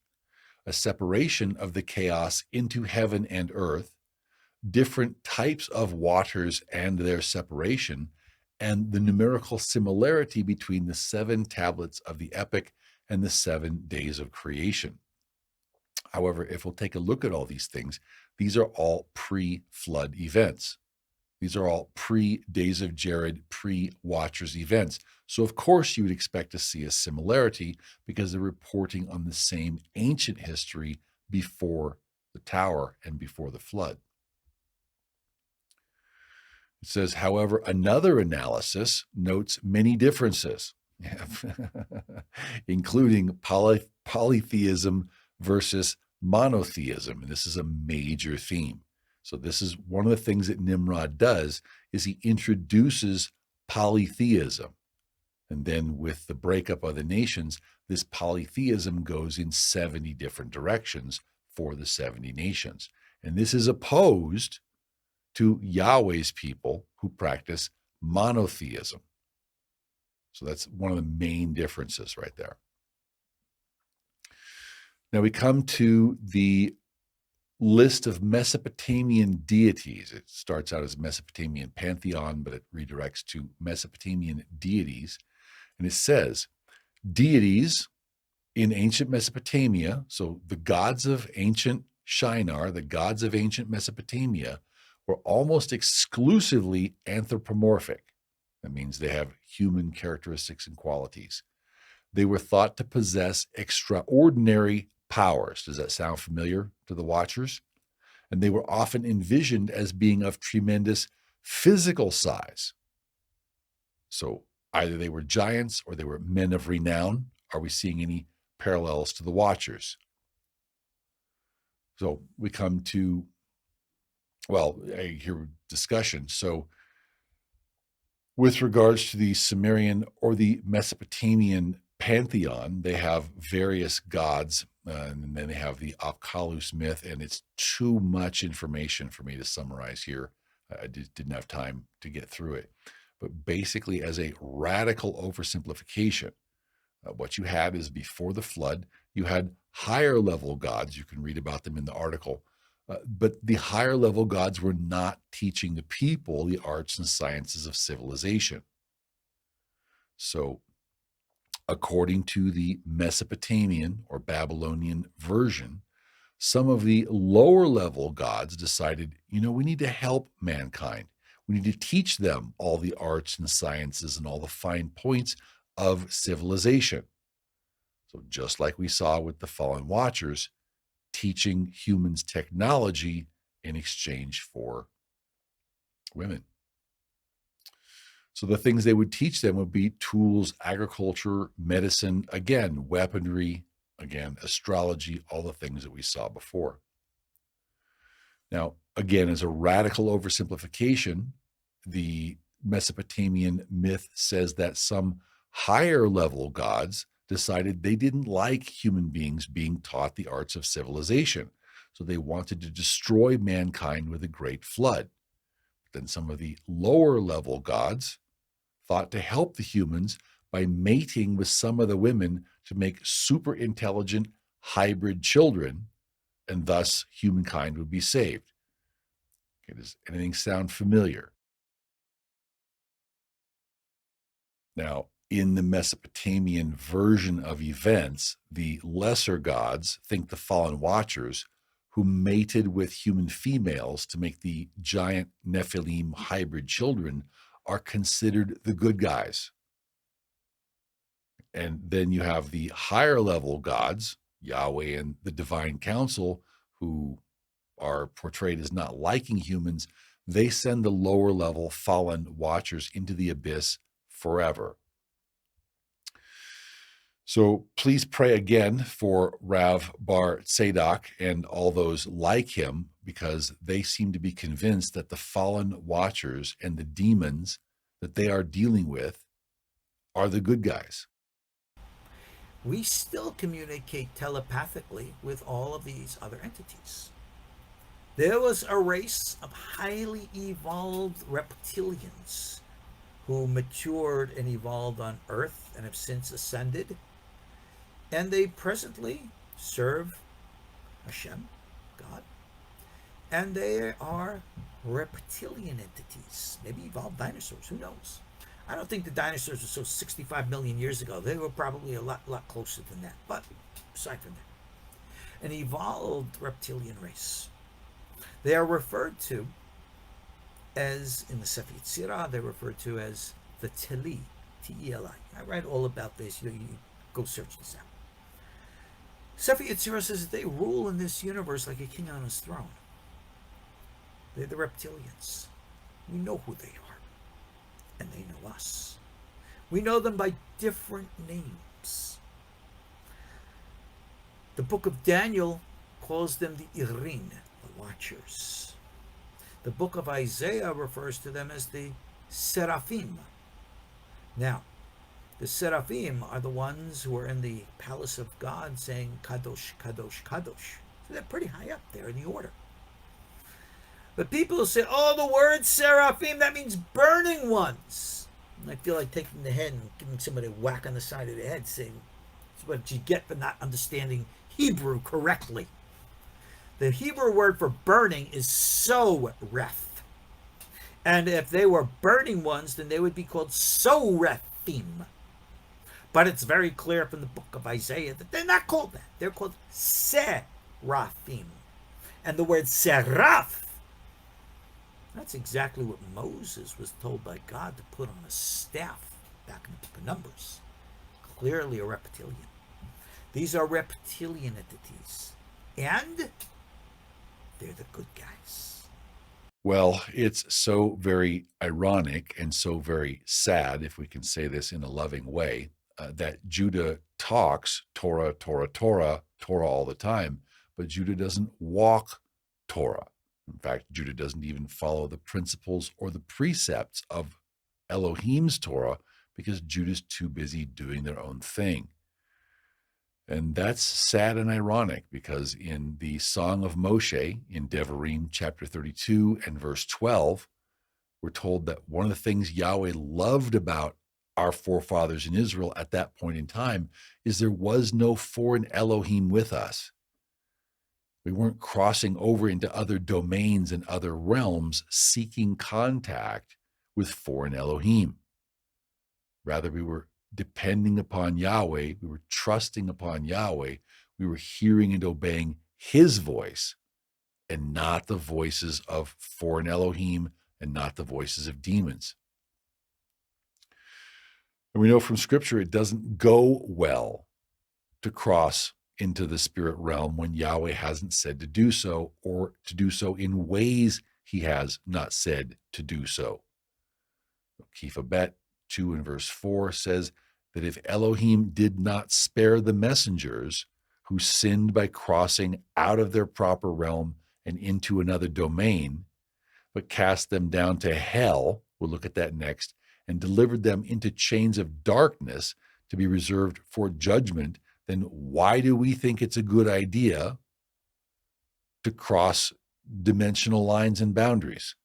a separation of the chaos into heaven and earth, different types of waters and their separation, and the numerical similarity between the 7 tablets of the epic and the 7 days of creation. However, if we'll take a look at all these things, these are all pre-flood events. These are all pre-Days of Jared, pre-Watchers events. So, of course, you would expect to see a similarity because they're reporting on the same ancient history before the tower and before the flood. It says, however, another analysis notes many differences, including polytheism versus monotheism. And this is a major theme. So this is one of the things that Nimrod does is he introduces polytheism. And then with the breakup of the nations, this polytheism goes in 70 different directions for the 70 nations. And this is opposed to Yahweh's people who practice monotheism. So that's one of the main differences right there. Now we come to the list of Mesopotamian deities. It starts out as Mesopotamian pantheon, but it redirects to Mesopotamian deities. And it says, deities in ancient Mesopotamia, so the gods of ancient Shinar, the gods of ancient Mesopotamia, were almost exclusively anthropomorphic. That means they have human characteristics and qualities. They were thought to possess extraordinary powers. Does that sound familiar to the watchers? And they were often envisioned as being of tremendous physical size. So either they were giants or they were men of renown. Are we seeing any parallels to the watchers? So we come to, well, I hear discussion. So with regards to the Sumerian or the Mesopotamian pantheon, they have various gods, and then they have the Apkalus myth, and it's too much information for me to summarize here. I didn't have time to get through it. But basically, as a radical oversimplification, what you had is before the flood, you had higher level gods. You can read about them in the article. But the higher level gods were not teaching the people the arts and sciences of civilization. So according to the Mesopotamian or Babylonian version, some of the lower level gods decided, we need to help mankind. We need to teach them all the arts and sciences and all the fine points of civilization. So just like we saw with the fallen watchers, teaching humans technology in exchange for women. So the things they would teach them would be tools, agriculture, medicine, again, weaponry, again, astrology, all the things that we saw before. Now, again, as a radical oversimplification, the Mesopotamian myth says that some higher level gods decided they didn't like human beings being taught the arts of civilization. So they wanted to destroy mankind with a great flood. Then some of the lower level gods thought to help the humans by mating with some of the women to make super intelligent hybrid children, and thus humankind would be saved. Okay, does anything sound familiar? Now, in the Mesopotamian version of events, the lesser gods think the fallen watchers who mated with human females to make the giant Nephilim hybrid children are considered the good guys. And then you have the higher level gods, Yahweh and the divine council, who are portrayed as not liking humans. They send the lower level fallen watchers into the abyss forever. So please pray again for Rav Bar Tzadok and all those like him, because they seem to be convinced that the fallen watchers and the demons that they are dealing with are the good guys. We still communicate telepathically with all of these other entities. There was a race of highly evolved reptilians who matured and evolved on Earth and have since ascended. And they presently serve Hashem, God. And they are reptilian entities, maybe evolved dinosaurs, who knows? I don't think the dinosaurs were so 65 million years ago. They were probably a lot closer than that. But aside from that, an evolved reptilian race. They are referred to as, in the Sefer Yetzirah, they're referred to as the Teli, T-E-L-I. I write all about this. You go search this out. Sefer Yetzirah says that they rule in this universe like a king on his throne. They're the reptilians. We know who they are. And they know us. We know them by different names. The book of Daniel calls them the Irin, the watchers. The book of Isaiah refers to them as the Seraphim. Now, the Seraphim are the ones who are in the palace of God saying, Kadosh, Kadosh, Kadosh. So they're pretty high up there in the order. But people say, oh, the word seraphim, that means burning ones. And I feel like taking the head and giving somebody a whack on the side of the head, saying, that's what you get for not understanding Hebrew correctly. The Hebrew word for burning is soreth. And if they were burning ones, then they would be called sorethim. But it's very clear from the book of Isaiah that they're not called that. They're called seraphim. And the word seraph, that's exactly what Moses was told by God to put on a staff back in the book of Numbers. Clearly a reptilian. These are reptilian entities. And they're the good guys. Well, it's so very ironic and so very sad, if we can say this in a loving way, that Judah talks Torah, Torah, Torah, Torah all the time, but Judah doesn't walk Torah. In fact, Judah doesn't even follow the principles or the precepts of Elohim's Torah because Judah's too busy doing their own thing. And that's sad and ironic because in the Song of Moshe, in Devarim chapter 32 and verse 12, we're told that one of the things Yahweh loved about our forefathers in Israel at that point in time is there was no foreign Elohim with us. We weren't crossing over into other domains and other realms seeking contact with foreign Elohim. Rather, we were depending upon Yahweh. We were trusting upon Yahweh. We were hearing and obeying his voice and not the voices of foreign Elohim and not the voices of demons. And we know from Scripture it doesn't go well to cross into the spirit realm when Yahweh hasn't said to do so, or to do so in ways he has not said to do so. Kephabet 2 and verse 4 says that if Elohim did not spare the messengers who sinned by crossing out of their proper realm and into another domain, but cast them down to hell, we'll look at that next, and delivered them into chains of darkness to be reserved for judgment, then why do we think it's a good idea to cross dimensional lines and boundaries?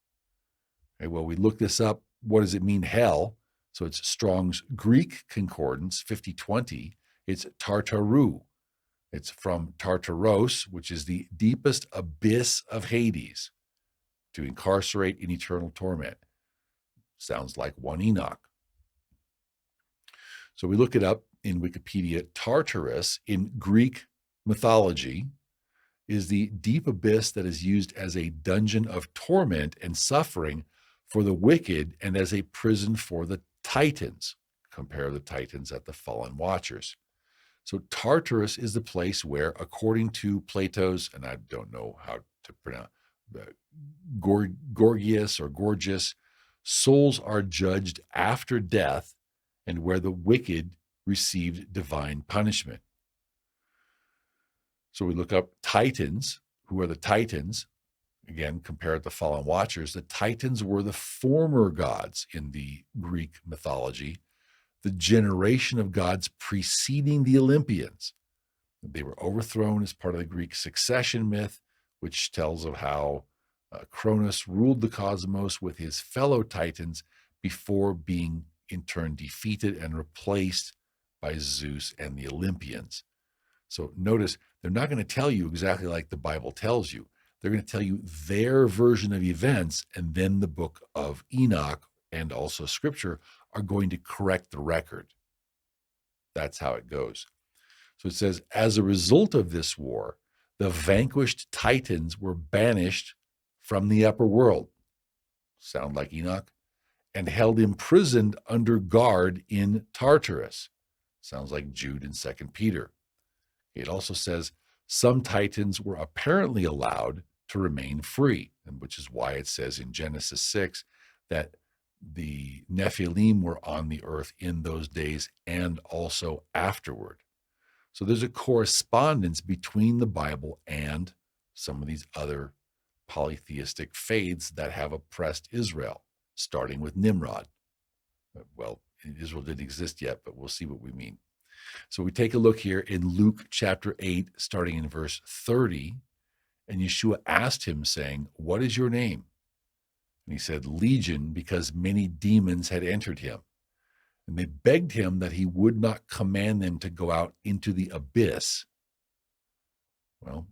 Okay, well, we look this up. What does it mean, hell? So it's Strong's Greek Concordance, 5020. It's Tartaru. It's from Tartaros, which is the deepest abyss of Hades, to incarcerate in eternal torment. Sounds like one Enoch. So we look it up in Wikipedia. Tartarus in Greek mythology is the deep abyss that is used as a dungeon of torment and suffering for the wicked and as a prison for the Titans. Compare the Titans at the fallen watchers. So Tartarus is the place where, according to Plato's, and I don't know how to pronounce, Gorgias or Gorgias, souls are judged after death and where the wicked received divine punishment. So we look up Titans. Who are the Titans? Again, compared to fallen watchers, the Titans were the former gods in the Greek mythology, the generation of gods preceding the Olympians. They were overthrown as part of the Greek succession myth, which tells of how Cronus ruled the cosmos with his fellow Titans before being in turn defeated and replaced by Zeus and the Olympians. So notice, they're not going to tell you exactly like the Bible tells you. They're going to tell you their version of events, and then the book of Enoch and also Scripture are going to correct the record. That's how it goes. So it says, as a result of this war, the vanquished Titans were banished from the upper world. Sound like Enoch? And held imprisoned under guard in Tartarus. Sounds like Jude in 2 Peter. It also says some Titans were apparently allowed to remain free, and which is why it says in Genesis 6 that the Nephilim were on the earth in those days and also afterward. So there's a correspondence between the Bible and some of these other polytheistic faiths that have oppressed Israel, starting with Nimrod. Well, Israel didn't exist yet, but we'll see what we mean. So we take a look here in Luke chapter 8, starting in verse 30, And Yeshua asked him, saying, "What is your name?" And he said, "Legion," because many demons had entered him. And they begged him that he would not command them to go out into the abyss. Well,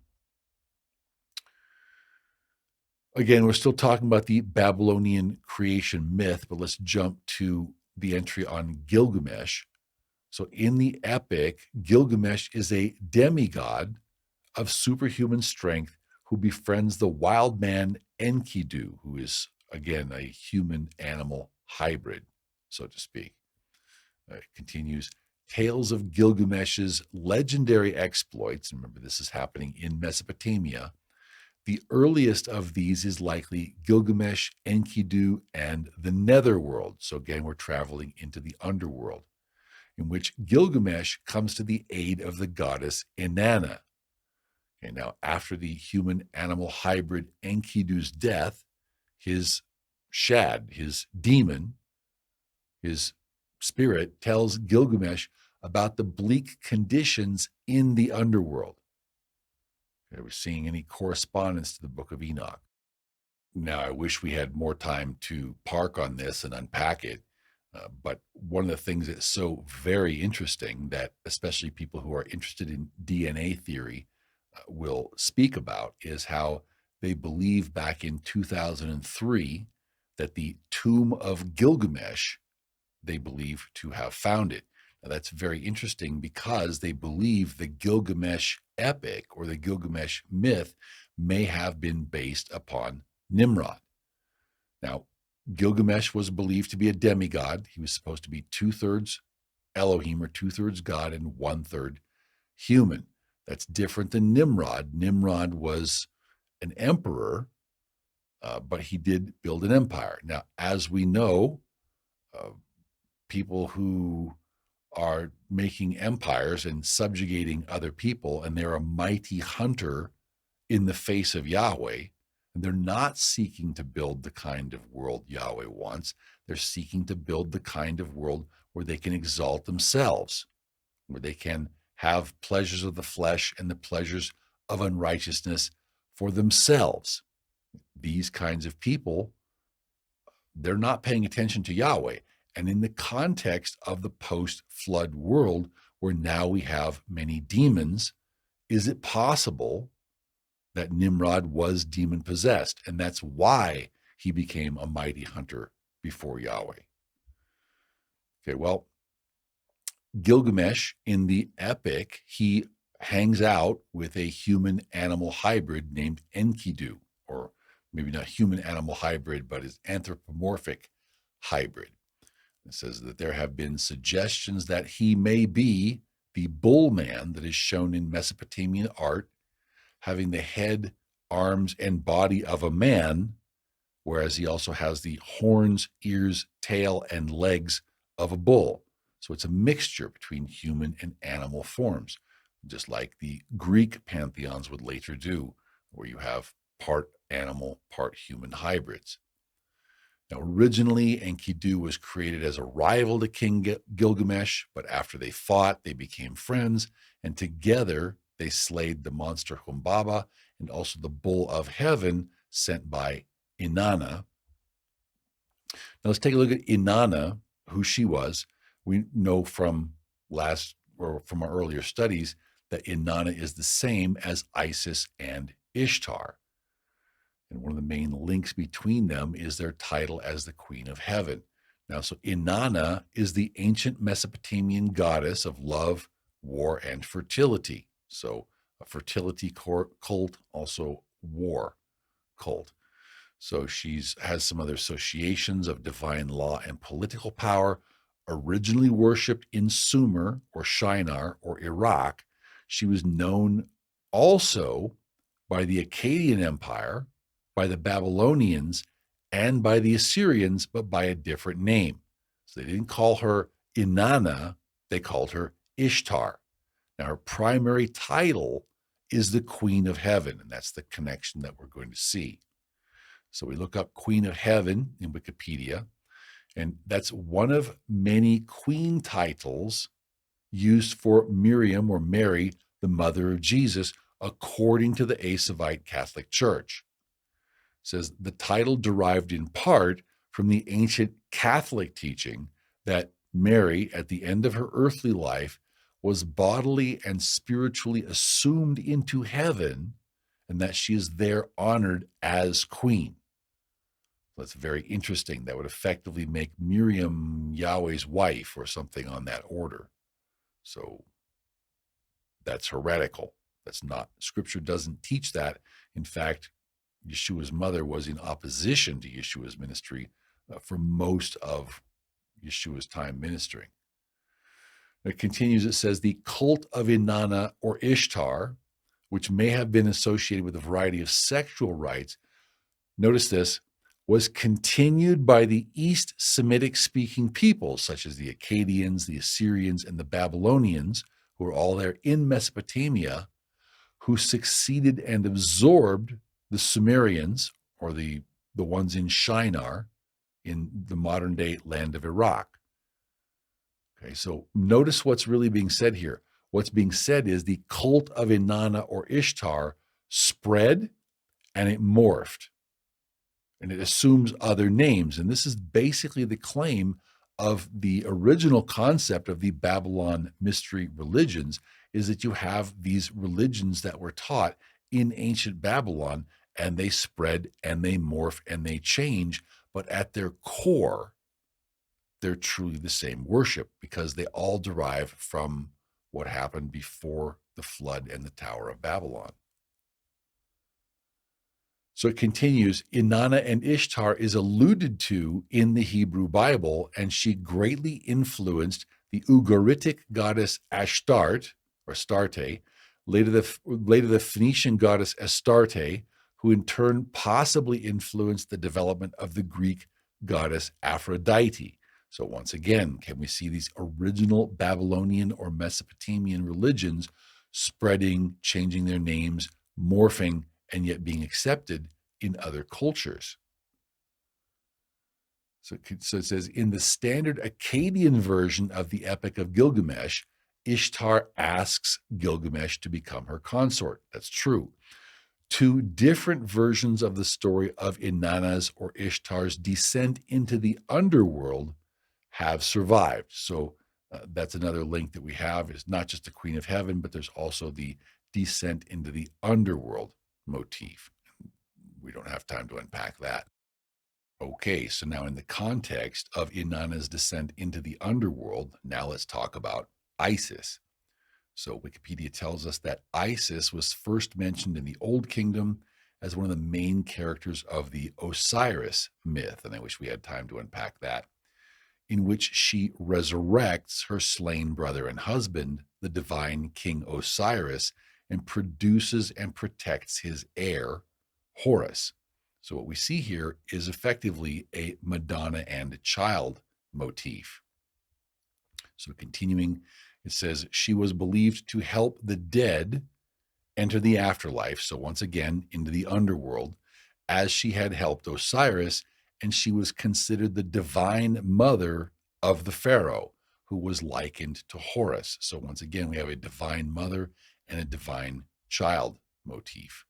again, we're still talking about the Babylonian creation myth, but let's jump to the entry on Gilgamesh. So in the epic, Gilgamesh is a demigod of superhuman strength who befriends the wild man Enkidu, who is, again, a human-animal hybrid, so to speak. It continues, tales of Gilgamesh's legendary exploits, and remember this is happening in Mesopotamia. The earliest of these is likely Gilgamesh, Enkidu, and the Netherworld. So again, we're traveling into the underworld, in which Gilgamesh comes to the aid of the goddess Inanna. Okay, now, after the human-animal hybrid Enkidu's death, his shad, his demon, his spirit, tells Gilgamesh about the bleak conditions in the underworld. Okay, we're seeing any correspondence to the book of Enoch. Now, I wish we had more time to park on this and unpack it. But one of the things that's so very interesting that especially people who are interested in DNA theory will speak about is how they believe back in 2003 that the tomb of Gilgamesh, they believe to have found it. Now, that's very interesting because they believe the Gilgamesh epic or the Gilgamesh myth may have been based upon Nimrod. Now, Gilgamesh was believed to be a demigod. He was supposed to be 2/3 Elohim or 2/3 God and 1/3 human. That's different than Nimrod. Nimrod was an emperor, but he did build an empire. Now, as we know, people who are making empires and subjugating other people, and they're a mighty hunter in the face of Yahweh, and they're not seeking to build the kind of world Yahweh wants. They're seeking to build the kind of world where they can exalt themselves, where they can have pleasures of the flesh and the pleasures of unrighteousness for themselves. These kinds of people, they're not paying attention to Yahweh. And in the context of the post-flood world, where now we have many demons, is it possible that Nimrod was demon-possessed? And that's why he became a mighty hunter before Yahweh. Okay, well, Gilgamesh in the epic, he hangs out with a human-animal hybrid named Enkidu, or maybe not human-animal hybrid, but his anthropomorphic hybrid. It says that there have been suggestions that he may be the bull man that is shown in Mesopotamian art, having the head, arms, and body of a man, whereas he also has the horns, ears, tail, and legs of a bull. So it's a mixture between human and animal forms, just like the Greek pantheons would later do, where you have part animal, part human hybrids. Now, originally, Enkidu was created as a rival to King Gilgamesh, but after they fought, they became friends, and together they slayed the monster Humbaba and also the bull of heaven sent by Inanna. Now, let's take a look at Inanna, who she was. We know from from our earlier studies that Inanna is the same as Isis and Ishtar. And one of the main links between them is their title as the Queen of Heaven. Now, so Inanna is the ancient Mesopotamian goddess of love, war, and fertility. So a fertility cult, also war cult. So she has some other associations of divine law and political power. Originally worshipped in Sumer or Shinar or Iraq, she was known also by the Akkadian Empire, by the Babylonians, and by the Assyrians, but by a different name. So they didn't call her Inanna, they called her Ishtar. Now, her primary title is the Queen of Heaven, and that's the connection that we're going to see. So we look up Queen of Heaven in Wikipedia, and that's one of many queen titles used for Miriam or Mary, the mother of Jesus, according to the Asavite Catholic Church. It says the title derived in part from the ancient Catholic teaching that Mary, at the end of her earthly life, was bodily and spiritually assumed into heaven, and that she is there honored as queen. That's very interesting. That would effectively make Miriam Yahweh's wife or something on that order. So that's heretical. That's not, Scripture doesn't teach that. In fact, Yeshua's mother was in opposition to Yeshua's ministry for most of Yeshua's time ministering. It continues, it says, the cult of Inanna or Ishtar, which may have been associated with a variety of sexual rites, notice this, was continued by the East Semitic-speaking peoples, such as the Akkadians, the Assyrians, and the Babylonians, who were all there in Mesopotamia, who succeeded and absorbed the Sumerians, or the ones in Shinar, in the modern-day land of Iraq. Okay, so notice what's really being said here. What's being said is the cult of Inanna or Ishtar spread and it morphed. And it assumes other names. And this is basically the claim of the original concept of the Babylonian Mystery Religions, is that you have these religions that were taught in ancient Babylon, and they spread and they morph and they change, but at their core, they're truly the same worship because they all derive from what happened before the flood and the Tower of Babylon. So it continues, Inanna and Ishtar is alluded to in the Hebrew Bible, and she greatly influenced the Ugaritic goddess Ashtart, or Astarte, later the Phoenician goddess Astarte, who in turn possibly influenced the development of the Greek goddess Aphrodite. So once again, can we see these original Babylonian or Mesopotamian religions spreading, changing their names, morphing, and yet being accepted in other cultures? So it says, in the standard Akkadian version of the Epic of Gilgamesh, Ishtar asks Gilgamesh to become her consort. That's true. Two different versions of the story of Inanna's or Ishtar's descent into the underworld have survived. So that's another link that we have, is not just the Queen of Heaven, but there's also the descent into the underworld motif. We don't have time to unpack that. Okay, so now in the context of Inanna's descent into the underworld, now let's talk about Isis. So Wikipedia tells us that Isis was first mentioned in the Old Kingdom as one of the main characters of the Osiris myth, and I wish we had time to unpack that, in which she resurrects her slain brother and husband, the divine King Osiris, and produces and protects his heir, Horus. So what we see here is effectively a Madonna and a child motif. So continuing, it says, she was believed to help the dead enter the afterlife, so once again into the underworld, as she had helped Osiris, and she was considered the divine mother of the pharaoh, who was likened to Horus. So once again, we have a divine mother and a divine child motif.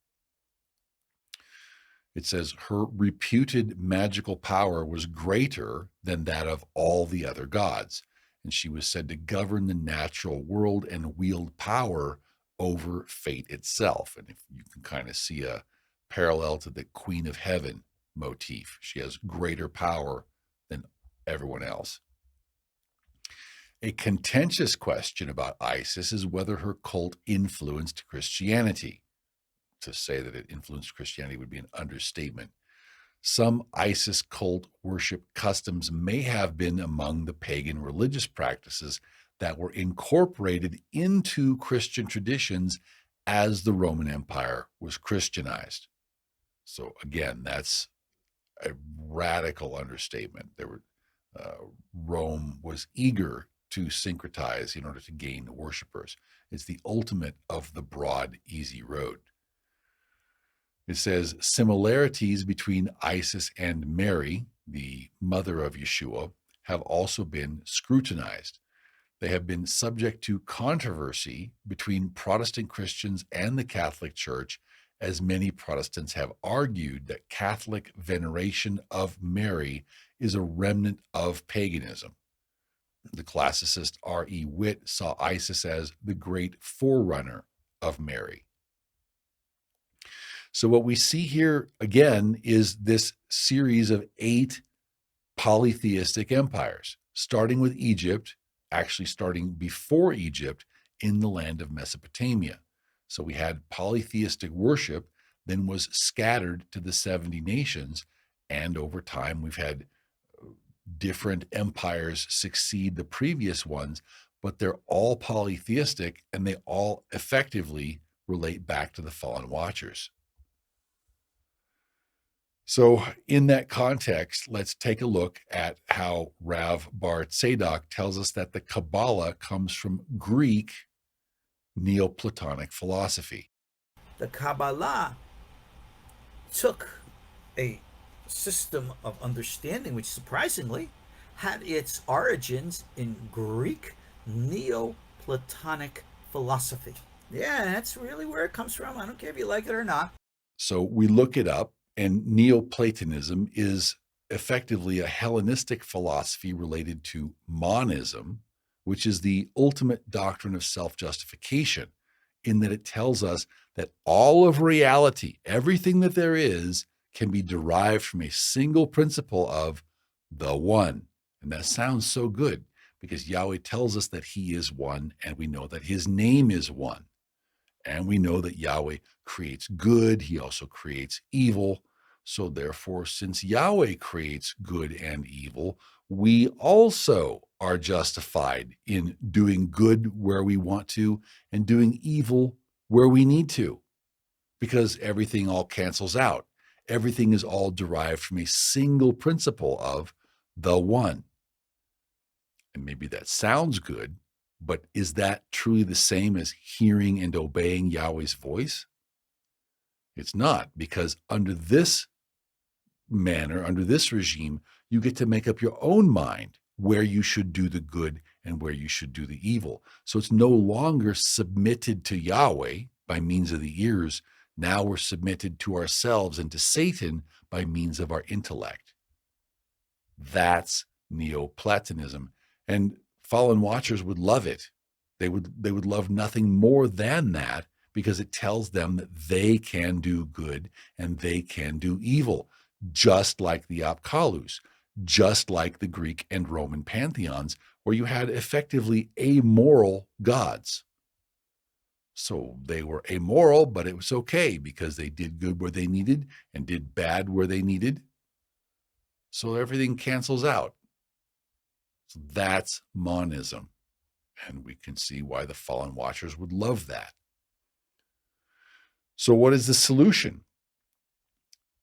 It says her reputed magical power was greater than that of all the other gods, and she was said to govern the natural world and wield power over fate itself. And if you can kind of see a parallel to the Queen of Heaven motif, she has greater power than everyone else. A contentious question about Isis is whether her cult influenced Christianity. To say that it influenced Christianity would be an understatement. Some Isis cult worship customs may have been among the pagan religious practices that were incorporated into Christian traditions as the Roman Empire was Christianized. So again, that's a radical understatement. Rome was eager to syncretize in order to gain worshipers. It's the ultimate of the broad, easy road. It says similarities between Isis and Mary, the mother of Yeshua, have also been scrutinized. They have been subject to controversy between Protestant Christians and the Catholic Church, as many Protestants have argued that Catholic veneration of Mary is a remnant of paganism. The classicist R.E. Witt saw Isis as the great forerunner of Mary. So what we see here again is this series of 8 polytheistic empires, starting with Egypt, actually starting before Egypt in the land of Mesopotamia. So we had polytheistic worship, then was scattered to the 70 nations, and over time we've had different empires succeed the previous ones, but they're all polytheistic and they all effectively relate back to the fallen watchers. So in that context, let's take a look at how Rav Bar Tzadok tells us that the Kabbalah comes from Greek Neoplatonic philosophy. The Kabbalah took a system of understanding which surprisingly had its origins in Greek Neoplatonic philosophy. Yeah, that's really where it comes from. I don't care if you like it or not. So we look it up, and Neoplatonism is effectively a Hellenistic philosophy related to monism, which is the ultimate doctrine of self-justification, in that it tells us that all of reality, everything that there is, can be derived from a single principle of the one. And that sounds so good because Yahweh tells us that he is one, and we know that his name is one. And we know that Yahweh creates good, he also creates evil. So therefore, since Yahweh creates good and evil, we also are justified in doing good where we want to and doing evil where we need to, because everything all cancels out. Everything is all derived from a single principle of the one. And maybe that sounds good, but is that truly the same as hearing and obeying Yahweh's voice? It's not, because under this manner, under this regime, you get to make up your own mind where you should do the good and where you should do the evil. So it's no longer submitted to Yahweh by means of the ears. Now we're submitted to ourselves and to Satan by means of our intellect. That's Neoplatonism. And fallen watchers would love it. They would love nothing more than that, because it tells them that they can do good and they can do evil, just like the Apkalus, just like the Greek and Roman pantheons, where you had effectively amoral gods. So they were amoral, but it was okay because they did good where they needed and did bad where they needed. So everything cancels out. So that's monism. And we can see why the fallen watchers would love that. So what is the solution?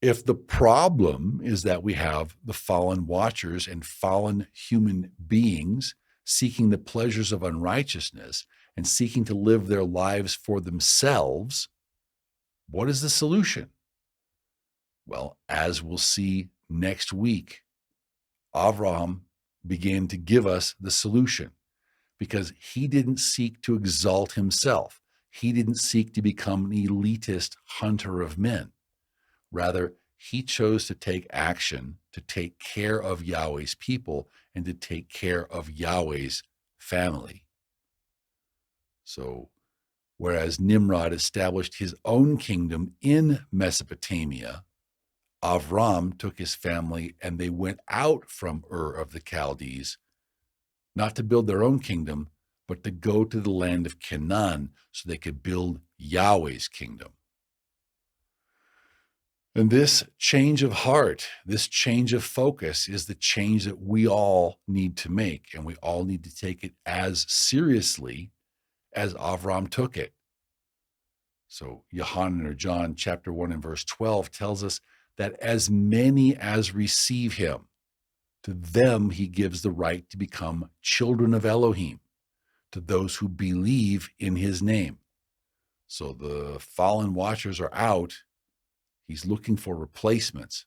If the problem is that we have the fallen watchers and fallen human beings seeking the pleasures of unrighteousness and seeking to live their lives for themselves, what is the solution? Well, as we'll see next week, Avraham began to give us the solution, because he didn't seek to exalt himself. He didn't seek to become an elitist hunter of men. Rather, he chose to take action to take care of Yahweh's people and to take care of Yahweh's family. So, whereas Nimrod established his own kingdom in Mesopotamia, Avram took his family and they went out from Ur of the Chaldees, not to build their own kingdom, but to go to the land of Canaan so they could build Yahweh's kingdom. And this change of heart, this change of focus is the change that we all need to make, and we all need to take it as seriously as Avram took it. So Yohanan, or John chapter 1 and verse 12 tells us that as many as receive him, to them he gives the right to become children of Elohim, to those who believe in his name. So the fallen watchers are out. He's looking for replacements.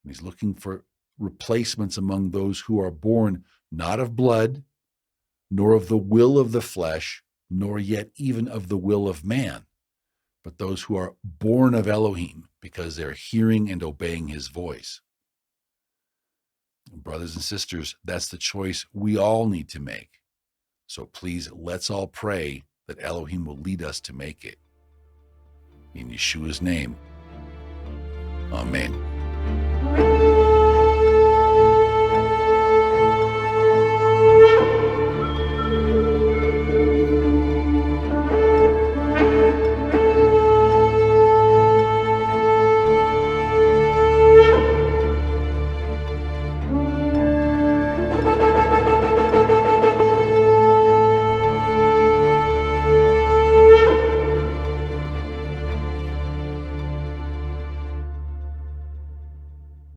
And he's looking for replacements among those who are born not of blood, nor of the will of the flesh, nor yet even of the will of man, but those who are born of Elohim, because they're hearing and obeying his voice. Brothers and sisters, that's the choice we all need to make. So please, let's all pray that Elohim will lead us to make it. In Yeshua's name, amen.